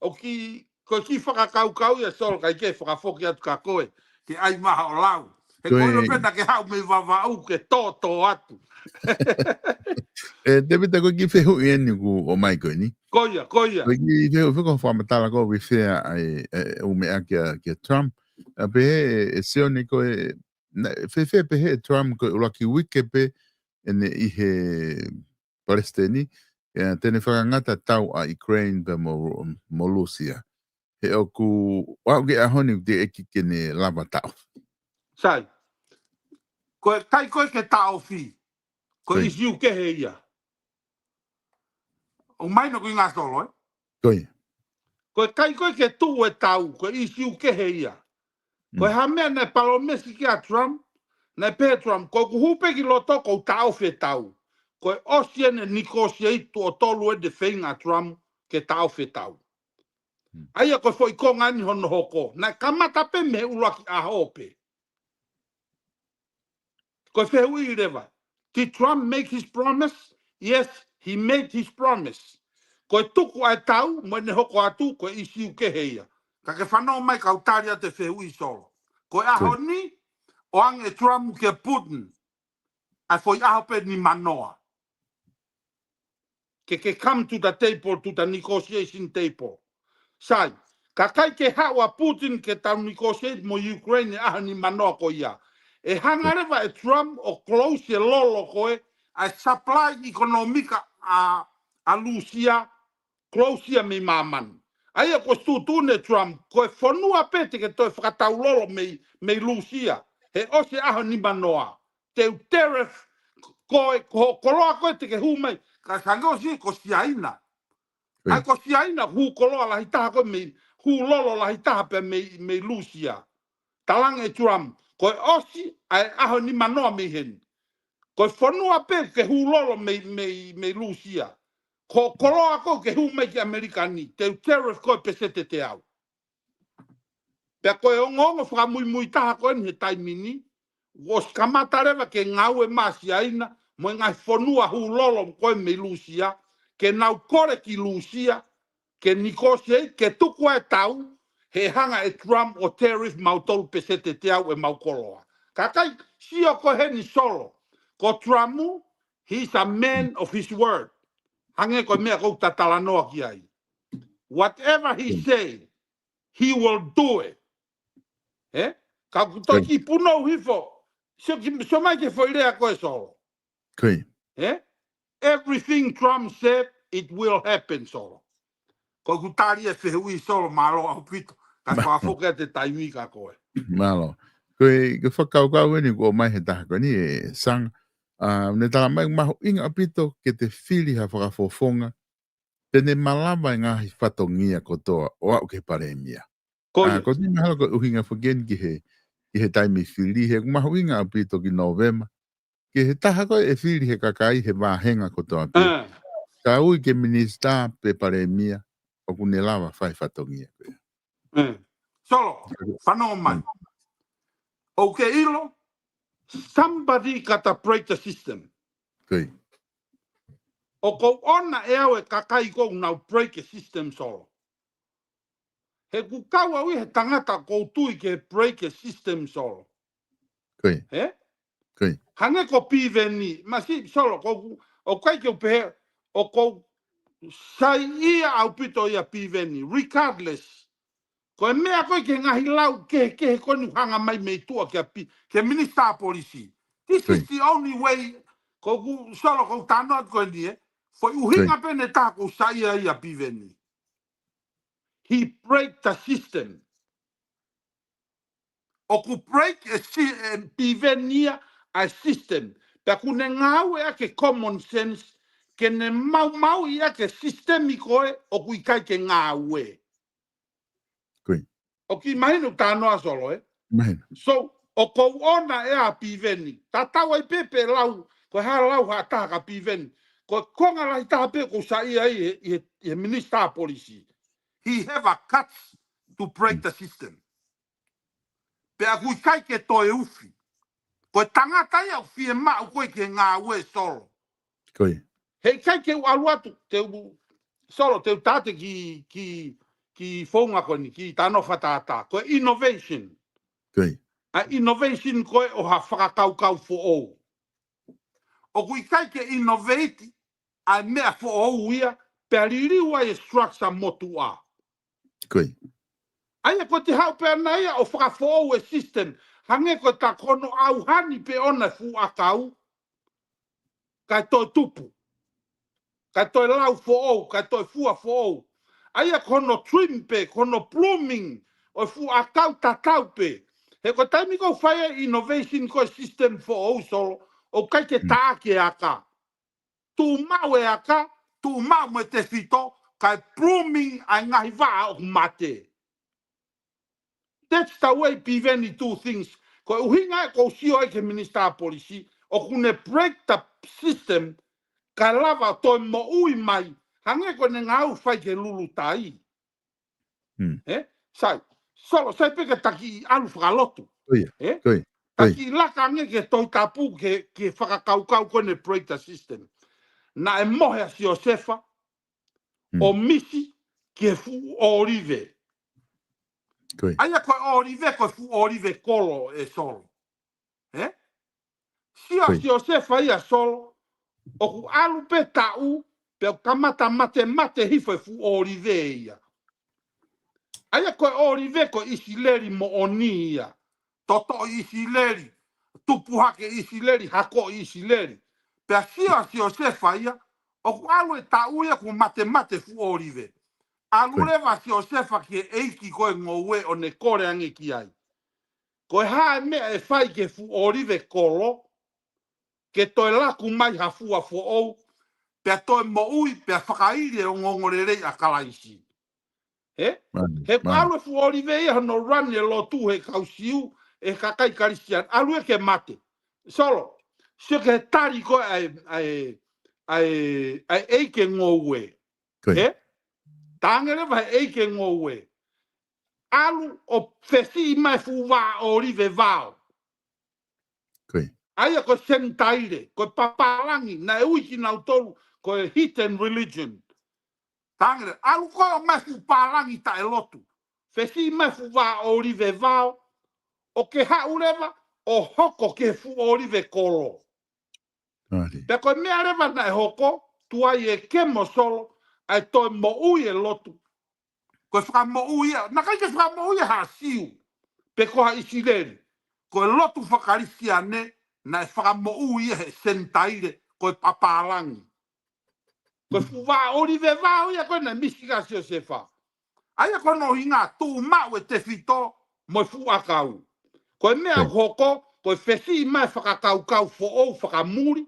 O ki, ko ki whakakau ia sol kai ke whakafoki atu ka koe, ke ai maha o lau. He koe no pena ke hau me wawau ke tō atu. Te pita ko ki whehu i eni ku o mai koe ni. Koia. Ko ki whehu whiko whamatala ko whewhea o mea kia Trump. Pe e seo ni koe, whewhea pe he Trump koe ulaki wike pe ene i he Palestini. Tene whakangata tau a Ukraine pe mo Lucia. He o ku, wau ke ahoni te eki kene lava tau. Sai. Koe kai koe ke tau whi. Ko isiu ke he ia. O mai no ko inga solo, Ko kai koe ke tu e tau, ko isiu ke he ia. Ko ha mea ne palomesi ki a Trump, ne pe Trump, ko ku hupe ki loto ko tau fe tau. Ko osie ne nikosia itu o tolu e de whainga Trump ke tau fe tau. Aia ko foi ko ngani hono hoko, na kamata pe me ulaki a hope. Ko whehui i rewa. Did Trump make his promise? Yes, he made his promise. Ko tuku ai tau, mo ne hoko atu, ko isiu ke heia. Ka ke whanau mai kautaria te whehui solo. Ko aho ni, o ange Trump ke Putin, ai foi aho pe ni manoa. Ke come to the table, to the negotiation table. Sai, ka kai ke hawa Putin ke tau negotiate mo Ukraine aho ni manoa ko ia. E hangarewa e Trump o close e lolo koe a supply ekonomika a Lucia close me maman. Aia ko stutune Trump koe fonua pete ke toi whakatau lolo me Lucia. He ose aho ni manoa. Te tariff koe koloa koe te ke humei. Ka sango si ko siaina. Ai ko siaina hu koloa la hitaha koe me hu lolo la hitaha pe me Lucia. Talang e Trump. Ko osi ai aho ni manoa me hen. Ko whanua pe ke hulolo me Lucia. Ko koloa ko ke hu me ki Amerikani. Te tariff ko pesete te au. Pea koe o ngongo whakamui taha koe ni he taimini. Was kamata rewa ke ngau e masi aina. Mo ngai whanua hulolo koe me Lucia. Ke nau kore ki Lucia. Ke negotiate, ke tuku e tau. He hanga e Trump o tariff mau tolu pesete te au e mau koloa. Kakai, sio ko he ni solo. Ko Trump, he's a man of his word. Hange ko mea kou tatalanoa ki ai. Whatever he say, he will do it. Eh? Ka kutoki puno hifo. So mai ke foi rea koe solo. Eh? Everything Trump said, it will happen solo. Ko kutari e whihui solo malo au pito. Ka whafoka te taimi ka koe. Malo. Koe whakaukau ni ko mai he taha koe ni e sang. Ne tala mai maho inga apito ke te whiri ha whakafofonga. Tene malama ngā hi whatongia kotoa o au ke paremia. Ko ni mahalo ko uhinga whagen ki he taimi whiri he maho inga apito ki Novema. Ke he taha koe e whiri he kakai he wahenga kotoa pia. Ka ui ke minista pe paremia o kune lawa whai whatongia koe. Solo, whanau mai. Okay, ilo, somebody got to break the system. Koe. O ko ona e au e kakai kou nau break the system solo. He kukau au he tangata kou tui ke break the system solo. Koe. He? Koe. Hange ko piveni, masi solo, o kai ke upehe, o kou sai ia au pito ia piveni, regardless. Ko mea koe ke ngahi lau ke koni hanga mai mei tua ke minister polisi. This is the only way ko solo ko tano ko ni foi uhinga pene ta ko saia ia piveni. He break the system. O ku break a pivenia a system. Ta ku ne ngau e ke common sense ke ne mau ia ke systemiko o ku kai ke ngau e. O ki mahinu tāno a solo, Mahinu. So, o kou ona e a piveni. Ta tau ai pepe lau, ko ha lau ha taha ka piveni. Ko konga lai taha pe ko sa ia i minister policy. He have a cuts to break the system. Pe a kui kai ke toe ufi. Ko tangata ia ufi e maa koe ke ngā ue solo. Koe. Hei kai ke aluatu, solo, te utate ki whaunga koni, ki tano whatata. Ko innovation. Koe. A innovation koe o ha whakakaukau fo ou. O kui kai ke innovate, a mea fo ou ia, pe aririwa e structure motu a. Koe. Aia ko te hau pe ana ia o whakafo ou e system, hange ko ta kono au hani pe ona fu akau, kai toi tupu. Kai toi lau fo ou, kai toi fua fo ou. Aia kono trim pe, kono blooming, o fu akau tatau pe. He ko taimi ko whaia innovation ko system for ou solo, o kai te tāke aka. Tu mau e aka, tu mau me te whito, kai blooming ai ngahi waa o mate. That's the way piveni two things. Ko uhinga e ko sio e ke minister policy, o kune break the system, ka lava toi mo ui mai, hange ko ne ngau whai ke lulu tai. Sai, solo, sai peke taki alu whakalotu. Koe. Taki laka ange ke toi tapu ke whakakaukau kone break the system. Na e mohe a si o sefa, o misi ke fu orive. Koe. Aia koe orive koe fu orive kolo e solo. Si o sefa ia solo, o ku alu pe tau, pe o kamata mate hifo e fu orive ia. Aia koe orive koe isileri mo oni ia. Toto isileri. Tupuhake isileri, hako isileri. Pea si o sefa ia, o ku alu e tau ia ku mate fu orive. Alu lewa si o sefa ki e eiki koe ngoue o ne kore ange ki ai. Koe hae mea e whai ke fu orive kolo, ke toi laku mai ha fua fu ou, pea toi mo ui, pea whakaire o ngongorerei a kalaisi. He ku alu e fu orive ia no rani e lo tu he kausiu, e kakai Christian, alu e ke mate. Solo, se ke tari ko ai ke ngowe tangere vai ke ngowe alu o fesi mai fuwa o rive vao ai ko sentaire ko papalangi na uiki na tolu ko hidden religion tangere alu ko mai fu palangi ta elotu fesi mai fuwa o rive vao o ke haureva o hoko ke fu o rive kolo pe ko me areva na hoko tu ai e ke mo solo ai to mo ui e lotu ko fra mo ui na ka ke fra mo ui ha siu pe ko ha isileri ko lotu fakarisi ane na fra mo ui e sentaire ko papalangi ko fu va o rive va o ko na misiga se fa ai ko no hinga tu ma we te fito mo fu akau ko me hoko ko fesi mai fakakau fo o fakamuri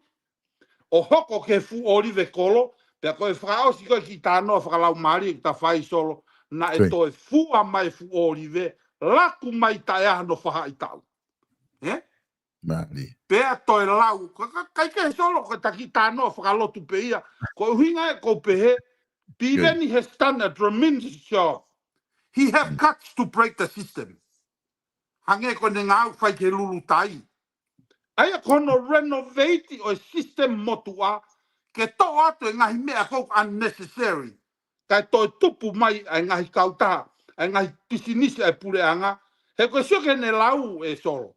o hoko ke fu o rive kolo pe ko fra o si ko ki tano fakalau mari ta fai solo na e to fu a mai fu o rive la ku mai ta ya no fa i tau mali pe to lau kai ke solo ko ta ki tano fakalo tu pe ia ko hinga ko pe even he has done a tremendous job he have cuts to break the system hange ko ngau fai ke lulu tai ai kono renovate o system motua ke to atu ngai mea ko unnecessary kai to tupu mai ngai kauta ngai pisinisi e pureanga he ko sio ke ne lau e solo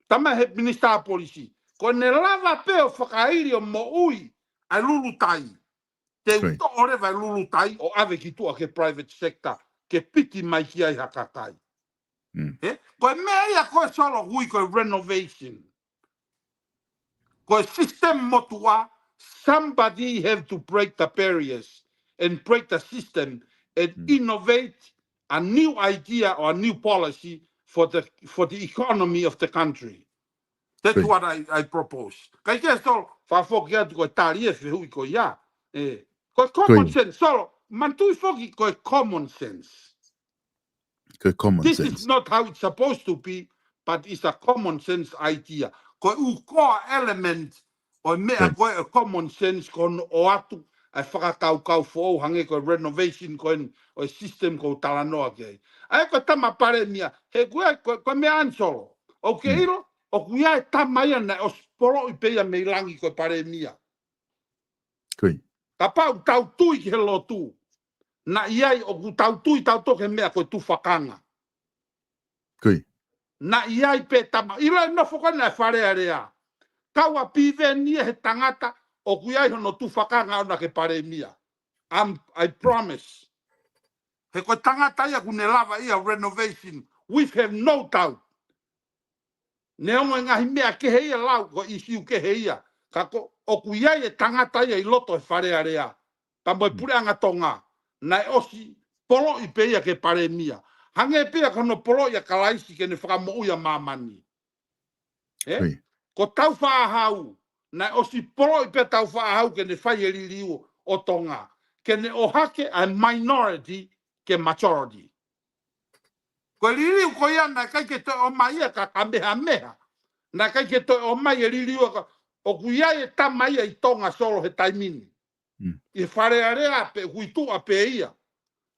tama he minister policy ko ne lava pe o whakairi o mo ui ai lulu tai te uto ore vai lulu tai o ave ki tua ke private sector ke piti mai ki ai hakakai ko mea ia ko solo hui ko renovation ko system motua somebody have to break the barriers and break the system and innovate a new idea or a new policy for the economy of the country. That's what I propose. Kai ke so fa foki atu ko tari e hui ko ya. Ko common sense solo mantu foki ko common sense. This is not how it's supposed to be, but it's a common sense idea. Ko u core element o mea ko a common sense kon o atu ai whakakau fo hange ko renovation ko o system ko talanoa ke. Ai ko tama pare mia he ko mea ansolo. O ke iro o kuia e tamai ana o sporo i peia me langi ko pare mia. Ka pau tau tui ke lotu. Na iai o ku tau tui tau toke mea ko tu whakanga. Na iai pe tama ira no fokana fare area kawa pive ni he tangata o kuiai hono tu whakanga ona ke pare mia I promise he ko tangata ia kune lava ia renovation we have no doubt ne ongo ngahi mea ke heia lau ko isiu ke heia kako o kuiai e tangata ia I loto e fare area ka mo pure anga tonga na osi polo I peia ke pare mia hange pia kono polo ia kalaisi ke ne whakamo uia mamani. Ko tau whaahau, na osi polo I pe tau whaahau ke ne whai eri liu o tonga, ke ne o hake a minority ke majority. Ko liu ko ia na kai ke to o mai ka kameha meha, na kai ke to o mai eri liu o kuia e tamai I tonga solo he taimini. I whare area pe huitu a pe ia,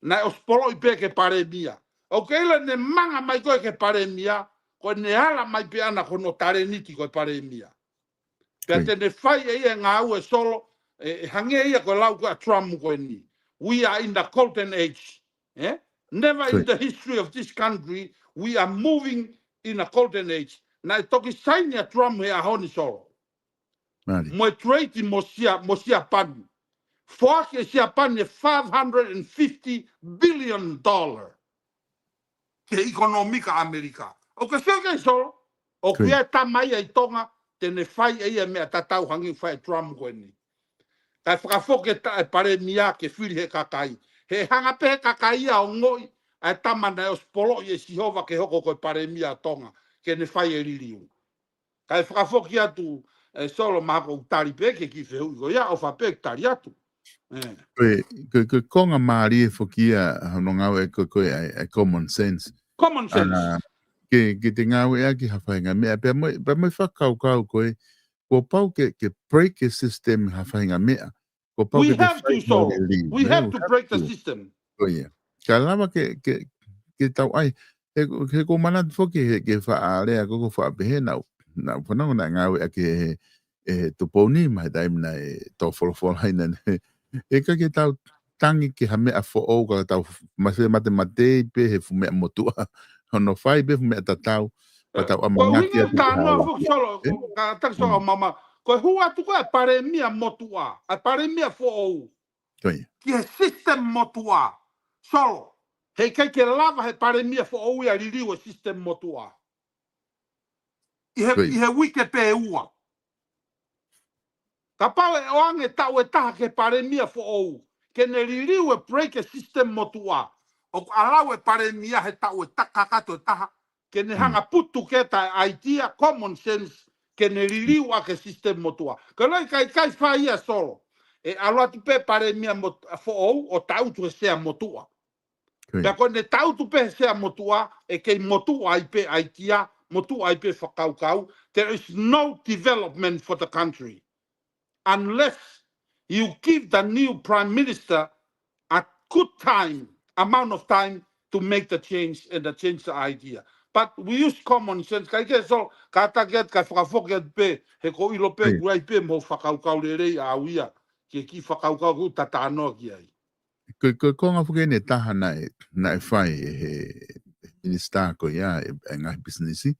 na os polo I pe ke pare mia. O keila ne manga mai koe ke pare mia, ko ne hala mai pe ana kono tare niti koe pare mia. Pea te ne whai e ia ngā ue solo, hange ia koe lau koe a Trump koe ni. We are in the golden age. Never in the history of this country, we are moving in a golden age. Na toki saini a Trump he a honi solo. Mo e trade mo sia panu. Foake sia panu $550 billion. Ke ekonomika Amerika. O ke seke solo, o kia tamai ai tonga, tene whai eia mea tatau hangi whai Trump koe ni. Kai whakafoke ta e pare mia ke whiri he kakai. He hanga pe he kakai a o ngoi, ai tamana e os polo I e sihova ke hoko koe pare mia tonga, ke ne whai e ririu. Kai whakafoke atu solo mako utari pe ke ki whehui ko ia, o whape utari atu. Ko konga maari e whokia hono ngau e koe e common sense. Common sense. Ke te ngau e aki hawhainga mea, pa moi whakau koe, ko pau ke break the system hawhainga mea. Ko pau We ke te have to whai solve. mo le li, We ne, have to break the to. system. Ko ia. Ka lava ke tau ai, he ko mana foki ke whaarea koko whaapehe na whanau na ngawe ake tuponi mai daimna tau wholofolo haina ne. E ka ke tau tangi ke ha mea fo ka tau mate pe he fu mea motua. Hono whai pe fu mea tatau. Patau Ko amangaki winga atu ka ke no hawa. fo solo ka tak so mama. Ko hua tu ko pare mia motua. A pare mia fo o. Koia. Ki he system motua. Solo. He kai ke lava he pare mia fo o ia ririu system motua. I he wike pe ua. Ka pau e oange tau e taha ke pare mia fo o. Ke ne ririu e break a system motua. O alau e pare mia he tau e takakato e taha. Ke ne hanga putu ke ta idea common sense ke ne ririu a ke system motua. Ka lai kai whaia solo. E aloa tu pe pare mia fo o tau tu e sea motua. Pea ko ne tau tu pe sea motua e kei motua i pe idea, motua i pe whakaukau. There is no development for the country unless you give the new prime minister a good amount of time to make the change and to change the idea. But we use common sense. Kai ke so ka taket ka whakafoket pe he ko ilo pe guai pe mo whakaukau le rei a uia ke ki whakaukau ku tatano ki ai. Ko konga fuke ne taha na e whai he minister ko ia e ngai businessi.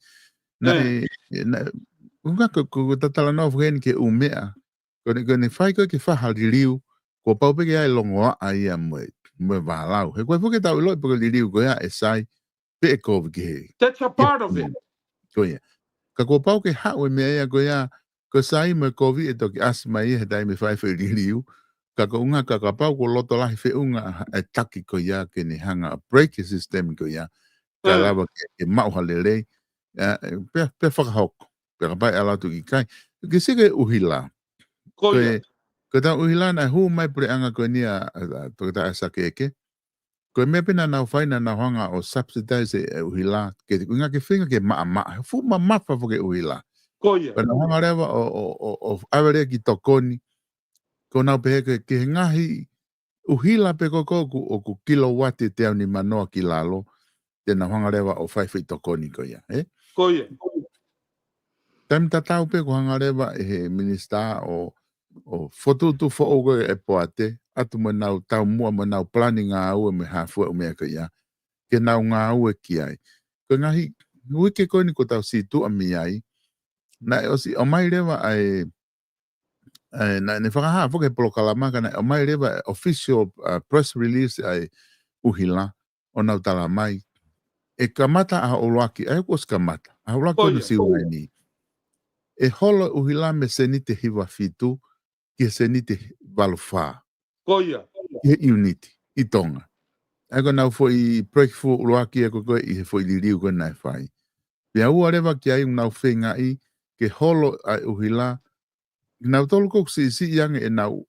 Na unga ko tatala no fuke ke umea. Ko ne whai ko ke whahari riu ko pau peke ai longoa ai a moe walau. He koe fuke tau iloi peke li riu ko ia e sai pe e kovi ke he. That's a part of it. Ko ia. Ka ko pau ke hau e mea ia ko ia ko sai me kovi e toki asma ia he taime whai whai li riu. Ka unga ka pau ko loto lahi fe unga e taki ko ia ke ni hanga break system ko ia ka lava ke mauha lelei pe whakahoko pe ka pai ala tu ki kai ke sike uhila Ko ia. ko ta uhila na hu mai pre anga ko nia to ta asa ke ko me pena na faina na hanga o subsidize uhila ke unga ke finga ke ma fu ma fa fo ke uhila Ko ia. na hanga reva o avere ki tokoni ko na pe ke ngahi uhila pe koko o ku kilowatt te ni manoa ki lalo te na hanga rewa o 5 feet tokoni ko ia Ko ia. Tam tatau pe ko hanga rewa e minister o fotu tu fo o e poate atu mo nau tau mua mo nau planning a au me hafu o me ka ia ke nau nga au ki ai ko ngahi wiki ko ni ko tau si tu ami ai na o si o mai rewa ai na ne whakaha whake polo kalamaka na o mai rewa official press release ai uhila o nau tala mai e kamata a oloaki ai ko kamata a oloaki no si ni e holo uhila me senite hiwa fitu ki senite valufa Ko ia. e unity i tonga ai ko nau foi breakthrough oloaki e ko i foi liriu ko nai fai pia ua rewa ki ai nau whenga i ke holo ai uhila nau tolu ko si yang e nau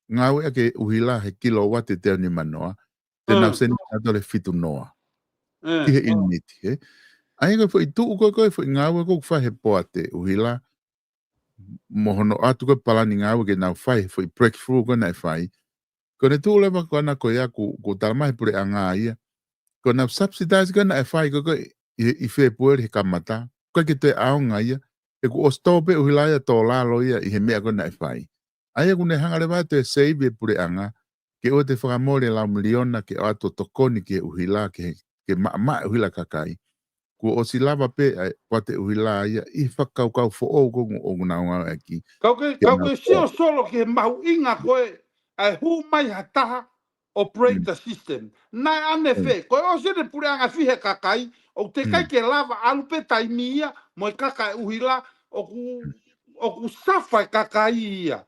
ngau e ke uhila he kilowatt te ni manoa te nau senite tole fitu noa ki he unity ai ko foi tu ko foi ngau ko fa he poate uhila mohono atu ko palani ngau ke nau fai foi breakthrough ko nai fai ko ne tu leva ko na ko ya ku talmai pure anga ia ko na subsidize ko nai fai ko i fe puer he kamata ko ke te aonga ia e ku ostope uhila ia to lalo ia i he mea ko nai fai ai ku ne hanga leva te save pure anga ke o te whakamore la miliona ke o ato tokoni ke uhila ke ma uhila kakai ko o si lava pe pate uhila ia i whakaukau fo o nguna ngā aki. Kau ke sio solo ke mahu inga koe ai hu mai hataha operate the system. Nai ane fe, koe o se ne pure anga fihe kakai, o te kai ke lava alu pe taimia, mo e kakai uhila, o ku safa kakai ia.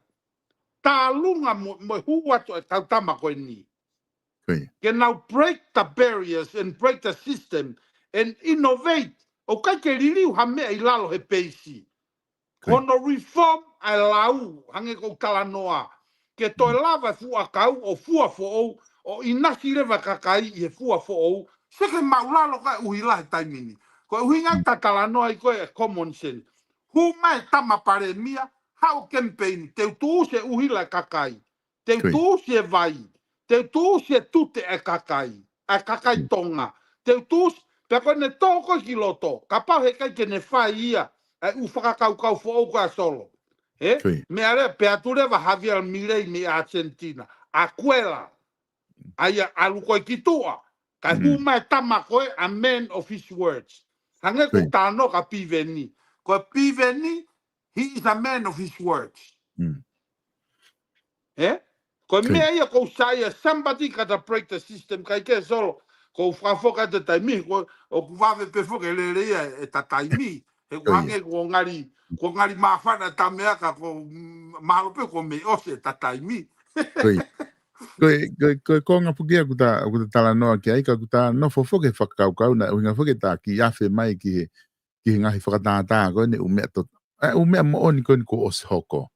Tā lunga mo hu watu e tautama koe ni. Ke now break the barriers and break the system and innovate. O kai ke ririu ha mea i lalo he peisi. Kono reform ai lau hange ko kala noa. Ke toi lava fua kau o fua fo o inasi rewa kakai i he fua fo o. Seke maulalo kai uhila he taimini. Ko uhinga ta kala noa i koe common sense. Hu mai tama pare mia hau campaign, te tu se uhila kakai, te tu se vai, te tu se tute e kakai tonga, te tu pe ko ne toko ki loto, ka pau he kai ke ne fai ia, e u whakakau fo o ka solo. Me are pe ature va Javier Milei me Argentina, a kuela, aia aluko ki tua, ka huma tama koe a man of his words. Hange ko tano ka piveni, ko piveni, he is a man of his words. Ko mea ia ko saia, somebody kata break the system, kai ke solo, ko whafoka te taimi, ko ku whawe pe foke le rea e ta taimi, he wange ko ngari mawhana ta mea ka ko maharope ko me ose ta taimi. Koe konga pukia kuta tala noa ki aika kuta no fofoke whakaukau na uhinga foke ta ki afe mai ki ngahi whakatātā koe ne umea to umea mo oni koe ni ko os hoko.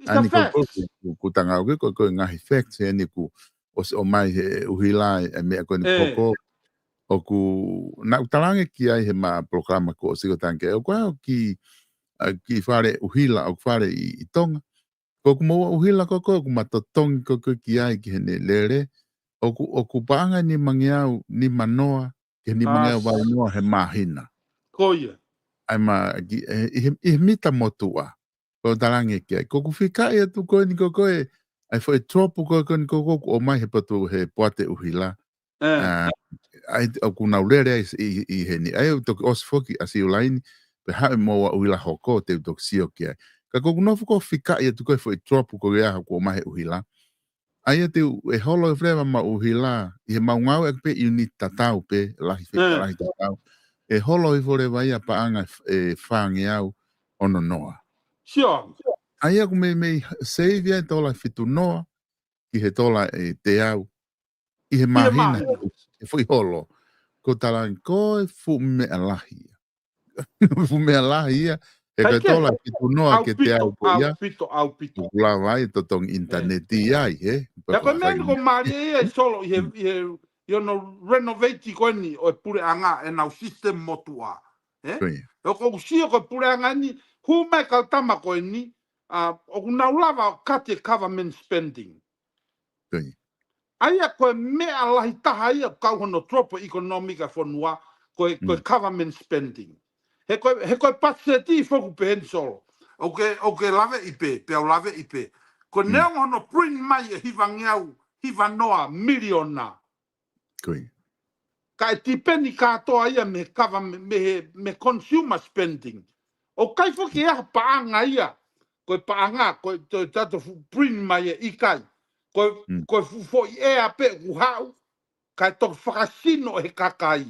Ani ko tanga koe ngahi facts he ni ku os o mai he uhila e mea koe ni poko o ku na utalange ki ai he ma programa ko osiko tanke o koe ki whare uhila o whare I tonga. Ko ku mo uhila ko matotongi ko ki ai ki hene lere o ku paanga ni mangiau ni manoa ke ni mangiau wa noa he mahina. Koia. Ai ma I mita motua. Ko talange ki ai. Ko ku whika e atu koe ni koe ai foi tropu koe ni koe o mai he patu he poate uhila. Ai o ku naulere I heni. Ai o toki osfoki asi ulaini pe hae mo wa uhila hoko te utoki sio ki ai. Ka koku nofu ko whika I atu koe foi tropu koe ea ko o mai he uhila. Ai te e holo e frema ma uhila I he maungau e pe uni tatau pe lahi tatau. E holo I fore vai a paanga e whangi au ono noa. Sure. Ai aku me save ai tola fitu noa ki he tola e te au. I he mahina e fui holo. Ko talang ko e fu me alahi. Fu me alahi e ka tola fitu noa ke te au po ia. Au pito. Kula vai to tong internet ai he. Ya ko men ko mari e solo you know renovate ko ni o pure anga e na system motua. O ko si ko pure anga ni hu me ka tama ko ni o na lava kate government spending. Aia ko me ala taha ia ka hono tropo economica fonua ko government spending. He ko paseti foku pen solo. Okay, lave ipe, pe lave ipe. Ko neon hono print mai e hivanoa miliona. Ka tipeni katoa ia me me consumer spending. O kai foki ea paanga ia. Ko paanga, ko tato print mai e ikai. Ko fufo ea pe uhau. Kai tok whakasino he kakai.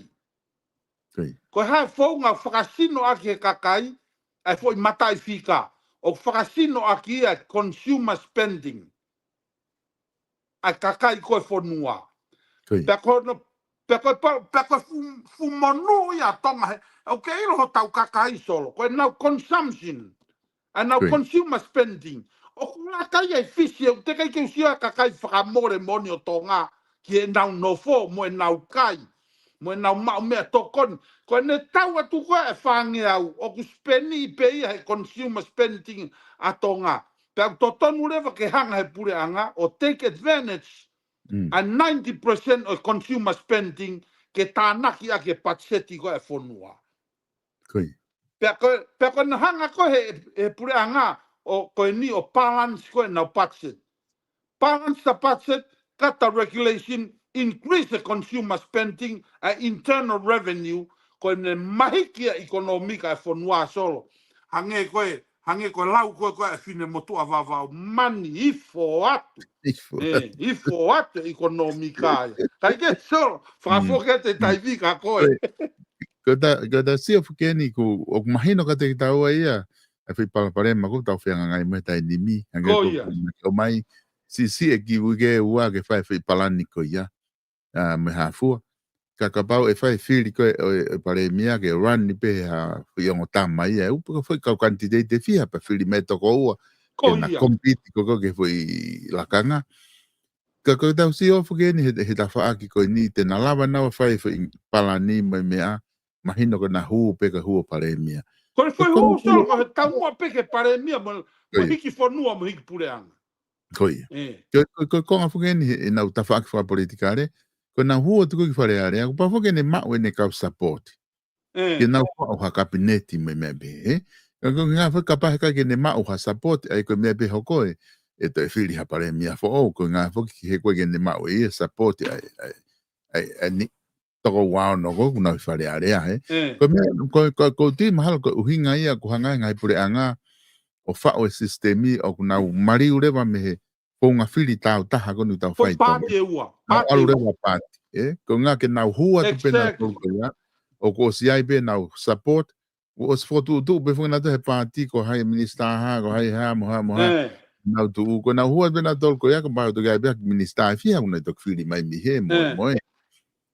Ko hai whaunga whakasino aki he kakai. Ai foi matai fika. O whakasino aki ia consumer spending. Ai kakai koe whanua. Peko fumonu ia tonga he. O ke ilo ho tau kakai solo. Koe nau consumption. Ai nau consumer spending. O kula kai ai fisi. O te kai ke usia kakai whakamore moni o tonga. Ki e nau nofo mo e nau kai. Mo e nau mau mea tokon. Ko ne tau atu koe e whange au. O ku speni I pe ia he consumer spending a tonga. Pe au totonu rewa ke hanga he pure anga. O take advantage. A 90% of consumer spending ke tānaki a ke patseti koe e whonua. Pe koe na hanga koe he pure anga. O koe ni o balance koe na patset. Balance the budget, cut the regulation, increase the consumer spending and internal revenue ko ne mahikia ekonomika e fonua solo. Hange koe lau koe fine motu avava mani ifo atu. Ifo atu ekonomika. Kai ke solo, whakafoke te taivika koe. Ko sia fukeni ko o mahino ka te taua ia. E whi palapare ma ko tau whianga ngai me tai nimi. O mai si e ki uge ua ke whi palani ko ia. Me hafua. Kakapau e whai whiri koe e pare mia ke run ni pe ha whiongo tama ia. Upa ka whi kau kantidei te whiha pa whiri me toko ua. Ke na kompiti ko ke whi lakanga. Ka koe tau si ofu ke ni he ta whaaki koe ni te na lava nawa whai palani mai mea. Mahino ko na huu pe ka huu pare mia. Koe whai huu solo ko he taumua pe ke pare mia. mo hiki fonua mo hiki pureanga. Koi. Ko konga fugeni na utafaki fa politikare. Ko na huo tuku ki fare are. Ko pa fugeni ma we ne ka support. Ke na o ha kabineti me be. Ko nga fa kapa ka ke ne ma o ha support ai ko me be hoko e to fili ha pare mia fo o ko nga fo ki he ko ke ne ma o e support ai ni toko wao no ko na fare are ko ti mahal ko uhinga ia ko hanga ngai pure anga o fa o sistemi o na mari ure va me ponga fili tau taha konu tau fai tau. Pāti e ua. Alu rewa pāti. Ko ngā ke nau hua tu pena tau ya. O ko si ai pe nau support. O si fotu tu pe funga natu he pāti ko hai minister ha, ko hai ha, moha. Nau tu ko nau hua pena tau ko ya ko pāu tu gai pe minister fia kuna tok fili mai mi he moe.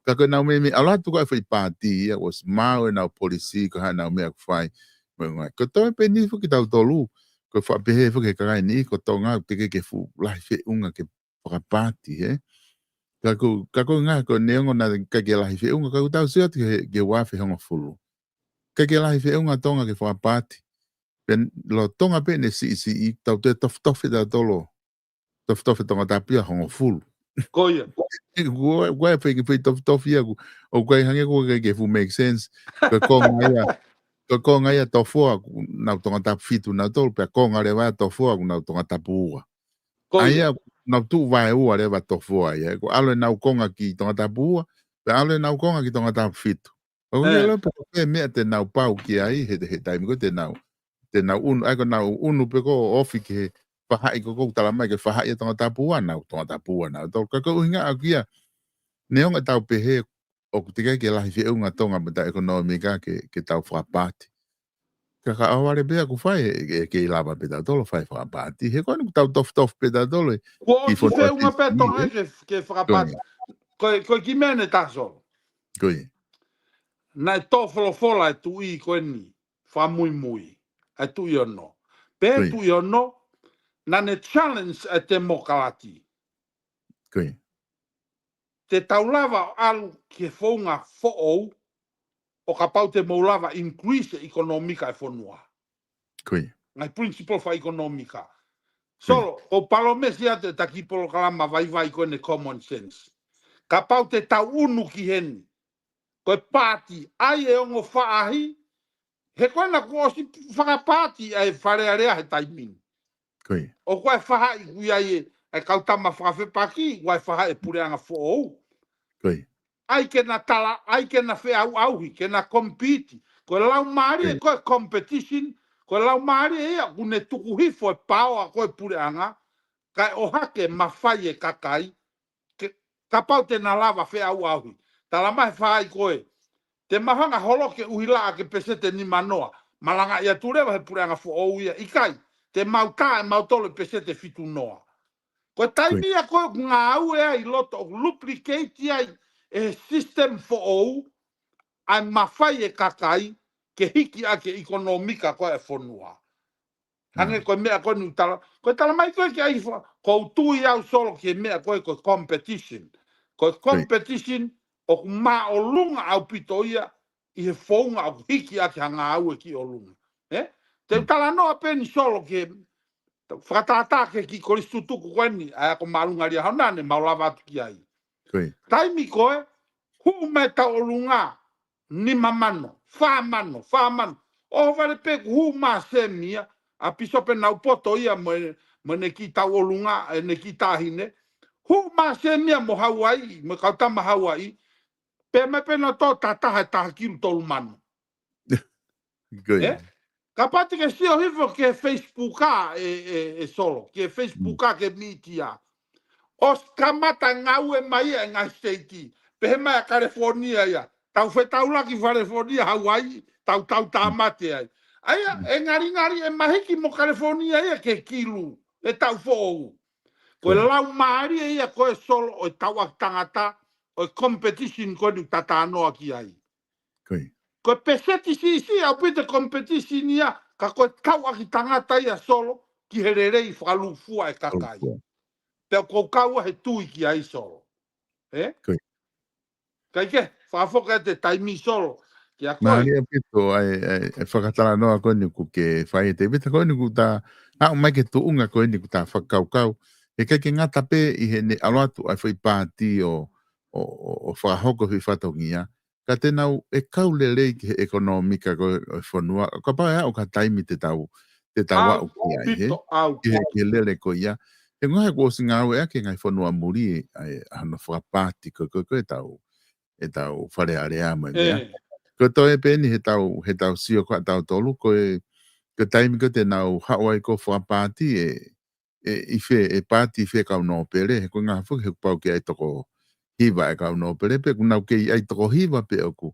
Ka ko nau me ala tu ko fai pāti ya o si mau e nau polisi ko hai nau mea ko fai. Ko tau pe ni fuki tau tolu. Ko fa pehe fo ke kai ni ko tonga te ke fu lai fe unga ke para party ka ko nga ko neongo na ka ke lai fe unga ka tau se ke wa fe honga fulu ka ke lai fe unga tonga ke fa party pen lo tonga pe ne si tau te tof da tolo tof tonga ta pia honga fulu koia go fe ke tof ia o ko hange ko ke fu make sense ko konga ia tofua na tonga tap fitu na tol pe konga le va tofua na tonga tapua aia na tu vai u le va tofua ia ko alo na konga ki tonga tapua pe alo na konga ki tonga tap fitu o nge lo pe me te na pau ki ai he time ko te na un ai ko na unu pe ko ofi ke fa hai ko tala mai ke fa hai tonga tapua na tol ko inga akia neonga tau pe he o tika ke la fi unga tonga mata economica ke tau fa parte ka awale be ku fai ke lava peda tolo fai fa parte he ko tau tof peda tolo ki fo fe unga pe tonga ke fa parte ko ki mene taso ko na to fola tu i ko ni fa muy ai tu yo no pe tu yo no na ne challenge a demokrati ko te taulava alu ke fonga fo'ou o ka pau te maulava increase economica e fonua. Kui. Ngai principle fa economica. Solo, o palomesi ate taki polo kalama vai ko ne common sense. Ka pau te tau unu ki heni. Koe pāti ai e ongo whaahi. He koe na ko si whakapāti ai wharearea he taimini. Kui. O koe whahai kui ai e kautama whakawhepaki, koe whahai pureanga fo'ou. Kui. Ai ke na tala, ai ke na fe auhi, ke na compete. Ko lau maari e koe competition, ko lau maari e a kune tuku hifo e pao a koe pureanga, kai o hake mawhai e kakai, ka pau te na lava fe auhi. Tala mai whai koe, te mahanga holoke uhila a ke pesete ni manoa, malanga ia turewa he pureanga fo ou ia, ikai, te mauta e mautole pesete fitu noa. Ko taimi a koe ngā au e ai loto, duplicate ai, e system for all ai mawhai e kakai ke hiki a ke ekonomika koe e whanua. Hange koe mea koe nutala. Koe tala mai koe ke ai ko tui au solo ke mea koe koe competition. Koe competition o mā o lunga au pitoia i he whaunga au hiki a ke hanga au e ki o lunga. Te tala noa peni solo ke whakatata ke ki koristu tuku koe ni ai ako mārunga ria haunane maulawa atu ki ai. Taimi koe, hu me ta olunga ni mamano, fa mano. O vale pe hu ma semia, a pisope na upoto ia mo ne ki ta olunga, ne ki ta hine. Hu ma semia mo Hawaii, mo kautama Hawaii, pe me pe na to tata ta kilu tolu mano. Ka pati ke sio hifo ke Facebooka e solo, ke Facebooka ke media. Os kamata ngau e mai e ngai steiti. Pehe mai a California ia. Tau whetau ki California, Hawaii, tau tāmate ai. Aia, e ngari e mahiki mo California ia ke kilu. E tau fōu. Koe lau maari e ia koe solo o tau ak tangata o competition koe ni tata anoa ki ai. Koe peseti si au pite competition ia ka koe tau ak tangata ia solo ki hererei whalufua e kakai. Pea kou kaua he tui ki ai solo. Kai ke, whaafoka te taimi solo. Kia koe. Mari apito ai whakatala noa koe ni ku ke whai te vita koe ni ku ta mai ke tuunga koe ni ku ta whakaukau. E kai ke ngata pe I he ne aloatu ai whai pāti o whahoko hui whatongia. Ka tenau e kau lelei ki he ekonomika koe whanua. Ka pae au ka taimi te tau au ki ai he. Pito au. Ki he lele ko ia. E ngoe ko singa au ea ke ngai whanua muri ai hana whakapāti koe tau. E tau whare area mai mea. Ko toi peni he tau sio kwa tau tolu ko taimi ko te nau hawai ko whapāti I pāti I kau no pere he ko ngā fuki he pau ki ai toko hiva kau no pere pe kunau ke ai toko hiva pe oku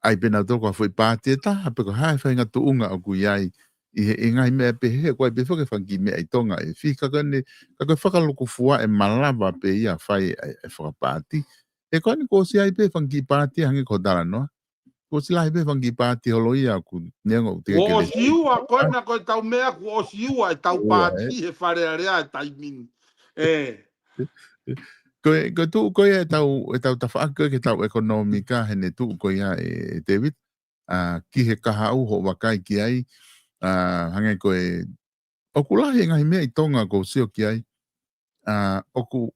ai pena toko foi pāti e taha pe ko hae whai ngā tuunga oku iai I ngai mea pe he ko ai pe whake whangi mea I tonga whika kane ka koe whakaluku fua malawa pe ia whai whakapāti e koe ni ko si ai pe whangi pāti hangi ko dara noa ko sila hebe vangi pāti holo ia ku nengo te O siua koe na koe tau mea ku o siua e tau pāti he whare area e taimini. Ko tu ko e tau tawhaaka ke tau ekonomika he ne tu ko ia David ki he kaha au ho wakai ki ai hange ko oku lahi ngai mea I tonga ko sio ki ai oku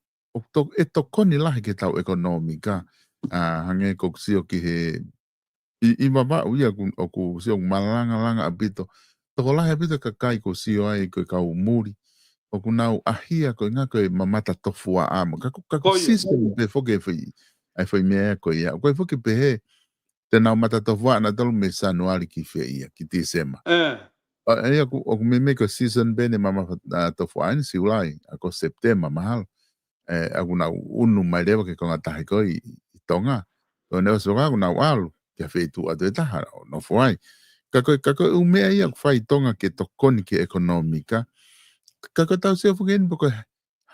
to koni lahi ke tau ekonomika hange ko sio ki he I mama uia ku sio malanga apito. Toko lahe apito kakai ko sio ai ko kau muri. O ku nau ahia ko ngā koe mamata tofua amo. Kako system pe foke ai foi mea ko ia. Koe foke pe he te nau mata tofua na tolu me sanuari ki fe ia ki te sema. Ia o ku me ko season bene mama tofua ani si ulai. Ako September mahal. Aku nau unu mai rewa ke konga tahi ko I tonga. Ko neo soka aku nau alu. Kia whetu atu e taha no fuai. Ka koe umea ia whai tonga ke tokoni ke ekonomika. Ka koe tau seo whukeni po koe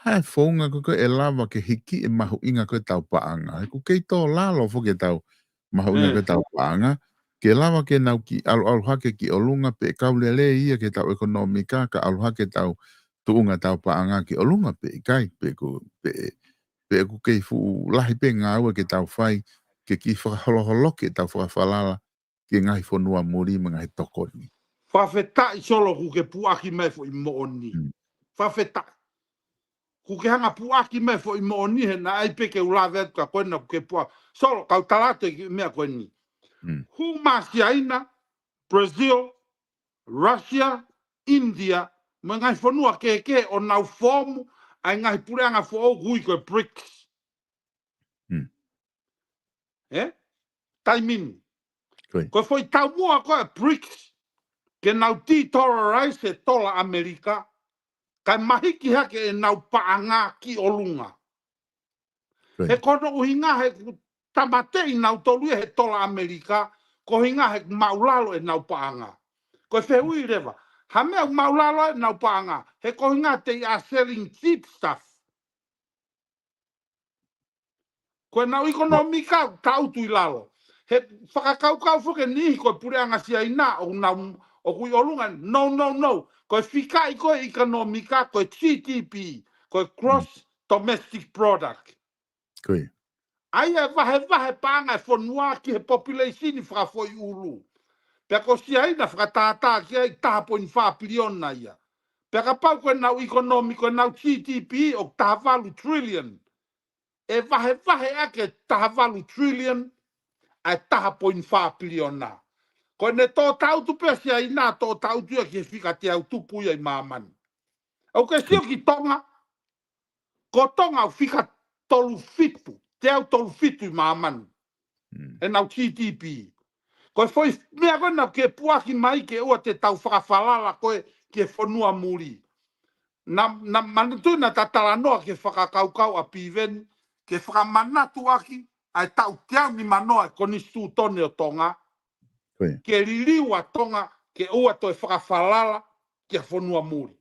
hae whaunga koe e lawa ke hiki e mahu inga koe tau paanga. Ko kei tō lalo whuke tau mahu inga koe tau paanga. Ke lawa ke nau ki alu hake ki olunga pe kaulele ia ke tau ekonomika ka alu hake tau tuunga tau paanga ki olunga pe kai pe ku kei fu lahi pe ngā ua ke tau whai ke ki whakaholoholoke tau whakawhalala ke ngai whanua muri ma ngai tokoni. Whawhetai solo ku ke puaki mai fo I mooni. Whawhetai. Ku ke hanga puaki mai fo I mooni he na ai pe ke ulawe ka koe na ku ke puaki. Solo kau talate ki mea koe ni. Hu Masiaina, Brazil, Russia, India, ma ngai whanua ke o nau fomu ai ngai pureanga fo o hui koe BRICS. Taimini. Koe foi tau mua koe BRICS. Ke nau ti tolerai se tola Amerika. Kai mahiki hake e nau paanga ki olunga. He kono uhinga he tamate I nau tolue he tola Amerika. Ko hinga he maulalo e nau paanga. Koe whehui rewa. Ha mea maulalo e nau paanga. He ko hinga te are selling cheap stuff. Koe nau ekonomika tautu I lalo. He whakakaukau whuke nihi koe pureanga sia ina o nau o kui olunga. No. Koe whika I koe ekonomika, koe GDP, koe gross domestic product. Koe. Ai e wahe panga e whanua ki he population I whakafoi ulu. Pea ko sia ina whakatata ki ai 1.5 piliona ia. Pea ka pau koe nau ekonomiko, nau GDP o 4 trillion. E wahe ake 4 trillion ai 1.5 piliona. Ko ne tō tautu pesia I nā tō tautu ki e whika te au tupu I māmani. Au ke sio ki tonga, ko tonga au whika tolu fitu, te au tolu fitu I māmani. E nau GDP. Ko e foi mea koe nau ke puaki mai ke ua te tau whakawhalala koe ke whanua muri. Na manutu na tatala noa ke whakakaukau a piveni, ke whakamanatu aki, ai tau teau ni manoa konistu tone o tonga, ke ririwa tonga ke ua toi whakawhalala ke whanua muri.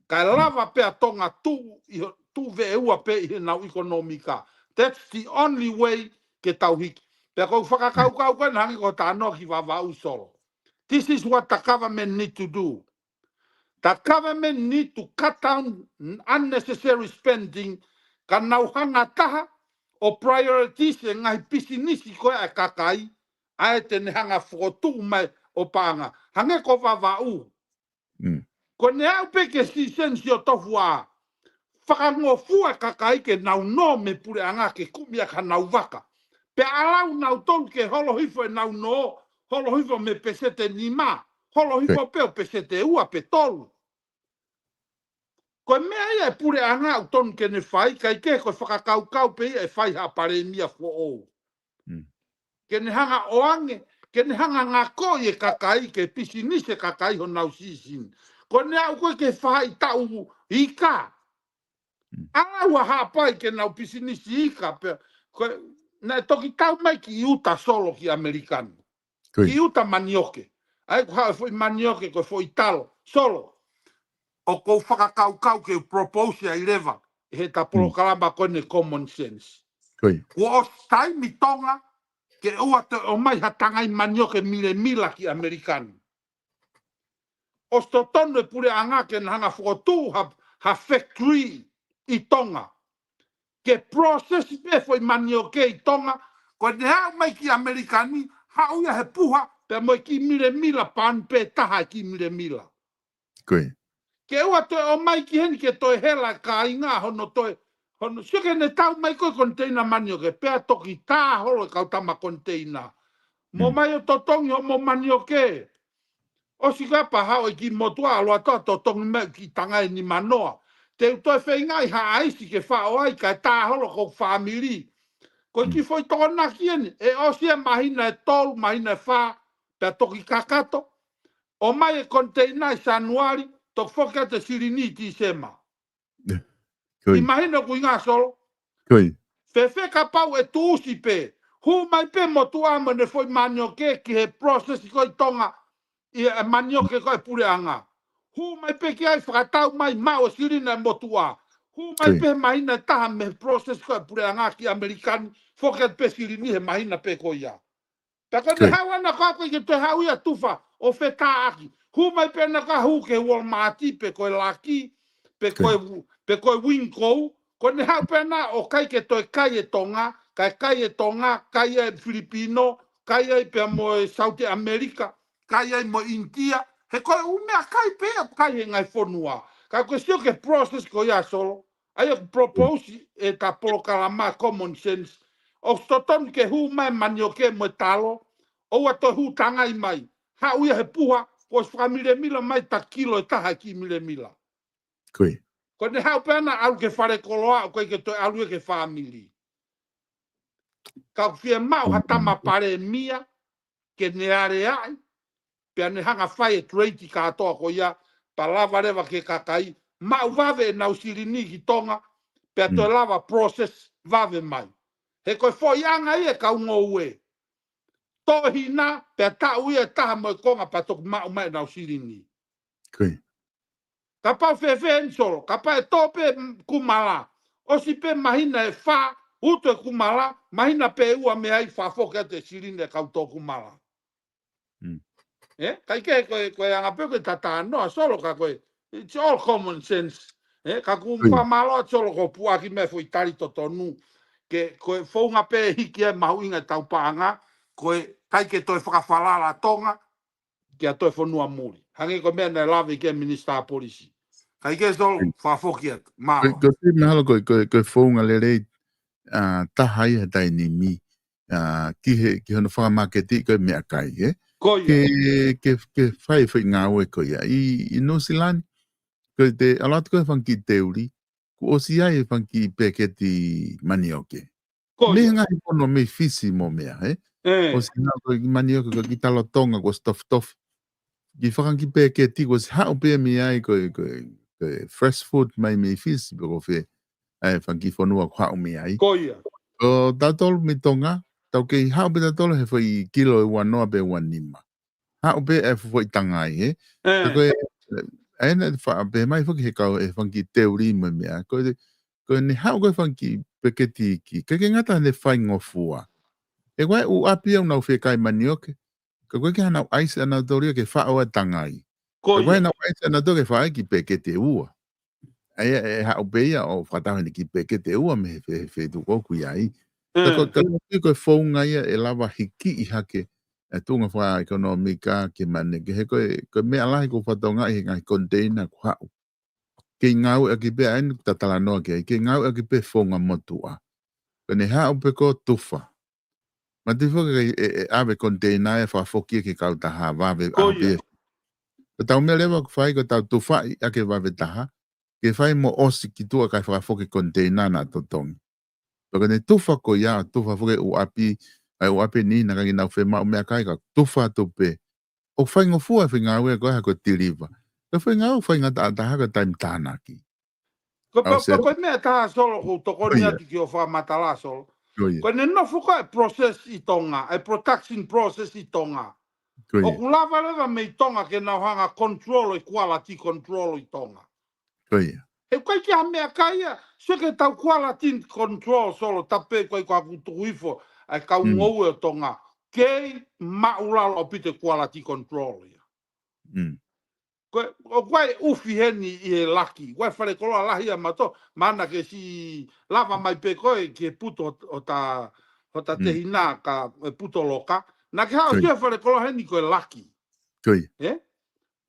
Kai lava pe a tonga tu ve ua pe I nau ekonomika. That's the only way ke tau hiki. Pea kou whakakaukau koe nangi ko tānoa ki wawau solo. This is what the government need to do. The government need to cut down unnecessary spending ka nau hanga taha o priorities e ngai pisinisi koe a kakai Ai tene hanga fotu mai o panga. Hange ko vavau. Ko ne au pe ke si sensi o tofu a. Whakangofua kakai ke nau no me pure anga ke kumia ka nau waka. Pe alau nau tolu ke holo hifo e nau no. Holo hifo me pesete nima. Holo hifo pe o pesete ua pe tolu. Ko mea ia e pure anga au tonu ke ne whai. Kai ke ko whakakau pe ia e whai ha pare mia fo o. Ke ne hanga oange. Ke ne hanga ngako i e kakai ke pisinise kakai ho nau sisin. Ko ne au koe ke whai tau ika. Awa hapai ke nau pisinisi ika. Na toki tau mai ki iuta solo ki Amerikano. Ki iuta manioke. Ai ko hae foi manioke ko foi talo. Solo. O kou whakakau ke propose a irewa. He ta polo kalamba kone common sense. Ko o stai mi tonga ke ua te o mai hatangai manioke mila ki Amerikano. O sto tonu e pure anga ke na hanga whotu ha factory i tonga. Ke process pe foi manioke i tonga. Ko ne hau mai ki Amerikani hau ia he puha pe mo ki mila pan pe taha ki mila. Ke ua toi o mai ki heni ke toi hela ka inga hono toi. Hono suke ne tau mai koe container manioke. Pea toki tā holo kau tama container. Mo mai o totongi o mo manioke. O si kapa hao e ki motua aloa toa totongi mai ki tangai ni manoa. Te toi whaingai ha aisi ke whao ai ka tā holo ko whamiri. Ko ki foi tona kieni. E o sia mahina e tolu, mahina e wha. Pea toki kakato. O mai e container sanuari. Tok whoka te sirini ti sema. I mahina ku inga solo. Fe ka pau e tuusi pe. Hu mai pe motua mo ne foi manioke ki he process ko i tonga. I manioke ko e pure anga. Hu mai pe ki ai whakatau mai mao sirina motua. Hu mai pe mahina taha me process ko e pure anga ki Amerikani. Whoka pe sirini he mahina pe ko ia. Peka ne hau ana kako i ke te hau ia tufa o fe tā aki. Hu mai pe na ka hu ke Walmarti pe koe laki, pe koe Winco, ko ne hau pe na o kai ke toi kai e tonga, kai e tonga, kai e Filipino, kai e pe mo South America, kai e mo India, he koe umea kai pe kai e ngai whonua. Kai koe sio ke process ko ia solo, ai o propose e ta polo kalama common sense, o stoton ke hu mai manioke mo talo, o ato hu tangai mai, ha uia he puha, ko mila mai ta kilo e taha ki mila. Ko ne hau pēna au ke whare koloa o koe ke toi alue ke whamili. Ka whia mau hatama pare mia ke ne are ai. Pea ne hanga whai e treiti katoa ko ia pa lava rewa ke kakai. Mau vave e nau sirini ki tonga. Pea toi lava process vave mai. He koe fo ianga ia ka ungo ue. Tohina pea ta uia taha mo konga pa tok mau mai nau sirini. Ka pau whewhen solo, ka pau e tope kumala. O si pe mahina e wha, uto e kumala, mahina pe ua me ai whafoka te sirine kau tō kumala. Kai ke koe anga peke tata noa solo ka koe, it's all common sense. Ka kumpa malo solo ko puaki me fo itari to tonu, ke koe whaunga pe hiki e mahu inga tau paanga, koe kai ke toi whakawhalala tonga, ki a toi whanua muri. Hange ko mea nei lawe ke minister polisi. Kai ke sol whafokiat, maro. Ko te mahalo koe whaunga le rei tahai he tai ni mi. Ki hono whakamaketi koe mea kai, Ke whai ngā ue koe ia. I New Zealand, koe te alatu koe whanki teuri, ko osi ai whanki peketi manioke. Me ngai pono me fisi mo mea, O si nā koe manioke koe ki talo tonga ko stof. Ki whakangi peketi ko si hao pia mi ai koe fresh food mai me fisi ko whe whanki whanua ko hao mi ai. O tatolu mi tonga, tau kei hao pe tatolu he whai kilo e wanoa pe wanima. Hao pe e whai tangai, Ta koe, aina pe mai whaki he kau e whanki teuri mo mea. Koe ne hao koe whanki peketi ki. Ke ngata ne whai ngofua. E koe u api au nau whekai manioke. Ka koe ke hanau aise anau tauria ke whao a tangai. Ka koe hanau aise anau tauria ke whae ki pekete ua. Aia e hao peia o whatahu ki pekete ua me he whetu koku iai. Ka koe whaunga ia e lava hiki I hake e tunga wha ekonomika ki mane ke he koe mea lahi ko whatonga i ngai container ko hau. Ke ngau e ki pe ainu tatala noa ke ngau e ki pe whonga motua. Kone hau pe ko tufa. Ma te whaka e ave container e whafokia ki kau taha wawe abe. Ko tau mea lewa ko whai ko tau tufa i ake wawe taha. Ke whai mo osi ki tua kai whafoki container na totongi. Kone tufa ko ia tufa whake u api ai o ape ni na kagi nau whema o mea kai ka tufa tope. O whai ngofua whinga ue koe hako tiriva. Ka whinga o whai ngata ataha ka taim tāna ki. Ko mea taha solo ko tokoni ati ki o whamatala solo. Ko ne nofu ko e process i tonga, e production process i tonga. O ku lava lewa me i tonga ke nau hanga control i quality control i tonga. E koe ki ha mea kaia, se ke tau quality control solo tape koe kua kutuifo ai kau ngou e tonga. Kei maulalo o pite quality control ia. O koe ufi heni i e laki. Koe whare koloa lahi a mato. Mana ke si lava mai pe koe ke puto o ta tehina ka puto loka. Na ke hao sia whare koloa heni koe laki.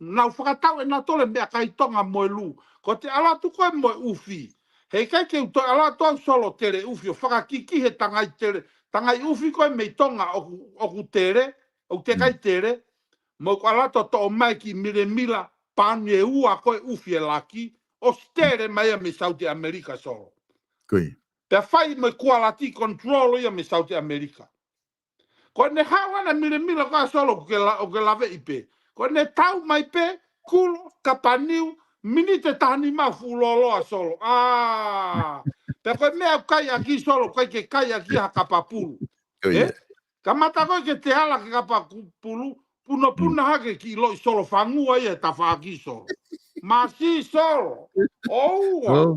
Nau whakatau e nga tole mea kai tonga moe lu. Ko te ala tu koe moe ufi. Hei kai ke uto ala tu au solo tere ufi. O whakakiki he tangai tere. Tangai ufi koe mei tonga o ku tere. O te kai tere. Mo ko ala to o mai ki mire mila. Pani e ua koe ufi e laki. O stere mai a me South America solo. Pea whai me quality control ia me South America. Ko ne hawana mire mila koe solo o ke lave ipe. Ko ne tau mai pe, kulo, kapaniu, minite tahani ma fuloloa solo. Pe koe mea kai aki solo, koe ke kai aki ha kapapulu. Ka mata koe ke te hala ke kapapulu, puna hake ki loi solo whangua ia ta whaaki solo. Masi solo. Oua.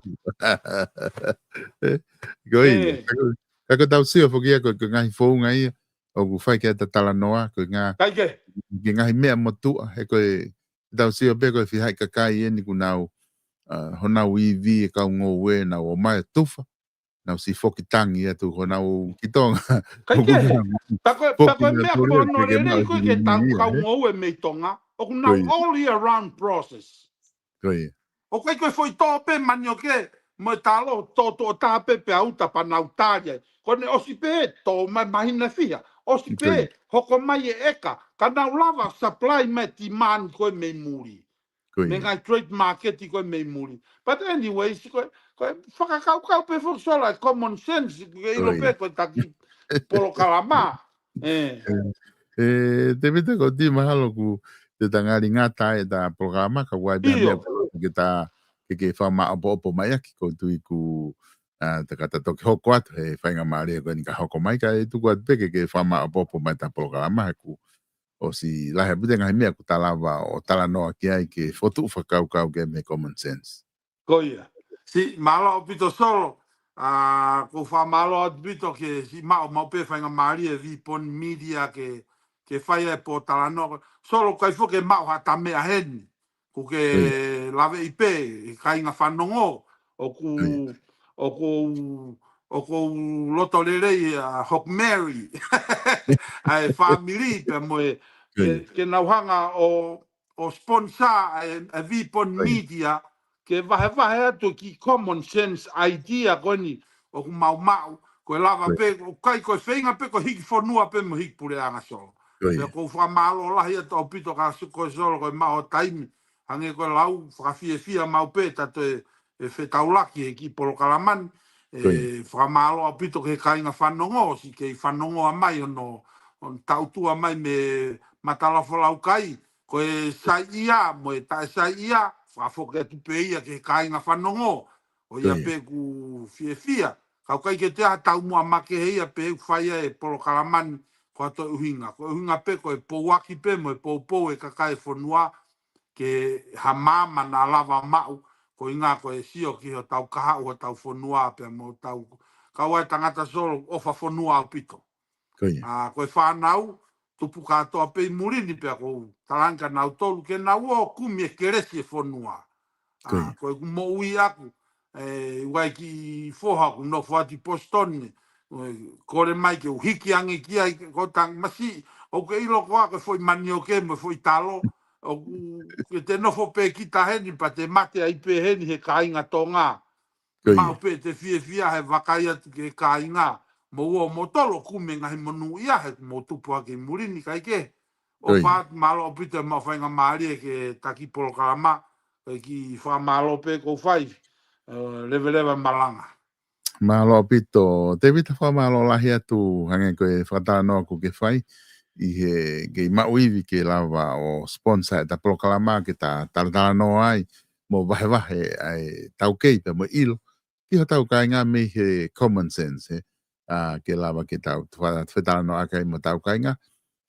Koe. Kako tau sio whokia koe ngahi whounga ia. O ku whai ke ta tala noa koe ngā. Kai ke? Ki ngahi mea motua, he koe, tau sio pe koe whihai kakai e ni ku nau, honau iwi e kau ngō ue nau o mai tufa, nau si whoki tangi e tu honau ki tonga. Kai ke? Tako mea pono rere koe ke tau kau ngō ue mei tonga, o ku nau all year round process. O koe koe foi tō pe mani o ke, mo talo tō tā pe pe auta pa nau tāria. Kone osi pe tō mai mahina fia. Osi pe, hoko mai e eka, ka nau lava supply me ti man koe mei muri. Me ngai trade market i koe mei muri. But anyway, koe whakakau pe whaksola, common sense, koe ilo pe koe taki polo kalama. Te vita ko ti mahalo ku te tangari ngata e ta programa ka wai bea mea ke ta ke whama opo mai aki ko tui ku te kata toki hoko atu he whainga maare koe ni ka hoko mai ka e tuku atu peke ke whama opo mai ta programa ku o si lahe pute ngahi mea ku talawa o tala noa ki ai ke whotu whakau ke me common sense. Koia. Si malo o pito solo, ko wha malo o pito ke si mao pe whainga maare e vipon media ke whai e po tala noa. Solo kai fuke mao ha ta mea heni. Ko ke lave ipe, kai nga whanongo, o ko loto lerei Hawk Mary ai family pe moe ke nauhanga o sponsor a vipon media ke vahe atu ki common sense idea koni o ku mau ko lava pe o kai ko feinga pe ko hiki fonua pe mo hiki pure anga solo pe ko fa malo la ia to pito ka ko solo ko mau time hange ko lau fa fia mau pe tato e fetaulaki e ki polo kalaman whamalo a pito ke kainga whanongo, si ke whanongo a mai ono tautua mai me matalafa lau kai, ko e sai ia, mo e tae sai ia, whafoke tupe ia ke kainga whanongo, o ia pe ku fia, kau kai ke tea tau mua make heia pe u whaia e polo kalamani, ko ato uhinga, ko uhinga pe ko e pouaki pe mo e pou e kakai whanua, ke hamama na lava mau, ko inga ko e sio ki ho tau kaha o tau fonua pe mo tau kaua tangata solo o fa fonua o pito. Ko e whanau tupu katoa pe murini pe ko talanga nau tolu ke nau o kumi e keresi e fonua. Ko e mo ui aku wai ki foha ku no fuati postoni Kore mai ke hiki angi ki ai ko tang masi o ke ilo ko ke foi manio ke mo foi talo o ke te no fo pe ki ta heni pa te mate ai pe heni he kainga tonga ma o pe te fia he vakaia ke kainga mo o mo tolo kume ngai monu ia he mo tupu ke murini kai ke o pa malo pite mo fainga mari ke taki polo kalama ki fa malo pe ko fai leva malanga Malo pito, te vita wha malo lahi atu hange koe whakatano aku ke whai i he ke mauiwi ke lava o sponsor ta proklama ke ta taratara no ai mo vahe vahe ai tau kei pe mo ilo ki ho tau kai ngā me he common sense ke lava ke tau whetara no akai mo tau kai ngā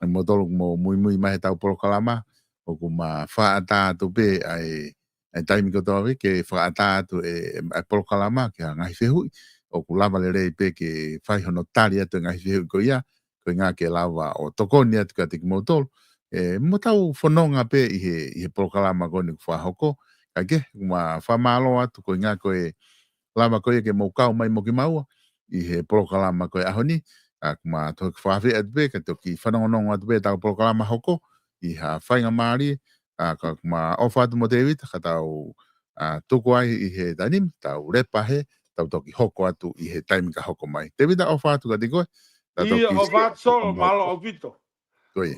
mo tolu mo mui mahe tau proklama o ku ma whaata atu pe ai taimi ko toa ke whaata atu e proklama ke a ngahi whehui o ku lava le rei pe ke whai hono tari atu ngahi whehui ko ia ko ngā ke lava o tokoni atu ka tiki motolo mo tau whanonga pe i he proklama koni ku whahoko ka ke ma whamalo atu ko ngā koe lava koe ke mokau mai mo ki maua i he proklama koe ahoni ma to ki whawhi atu pe ka toki whanongonongo atu pe tau proklama hoko i ha whainga maari ka ma ofa atu mo te evita ka tau tuku ai i he tanim tau repa he tau toki hoko atu i he taimi ka hoko mai. Te vida ofa atu ka tikoe Ia o vat solo malo o vito. Koe.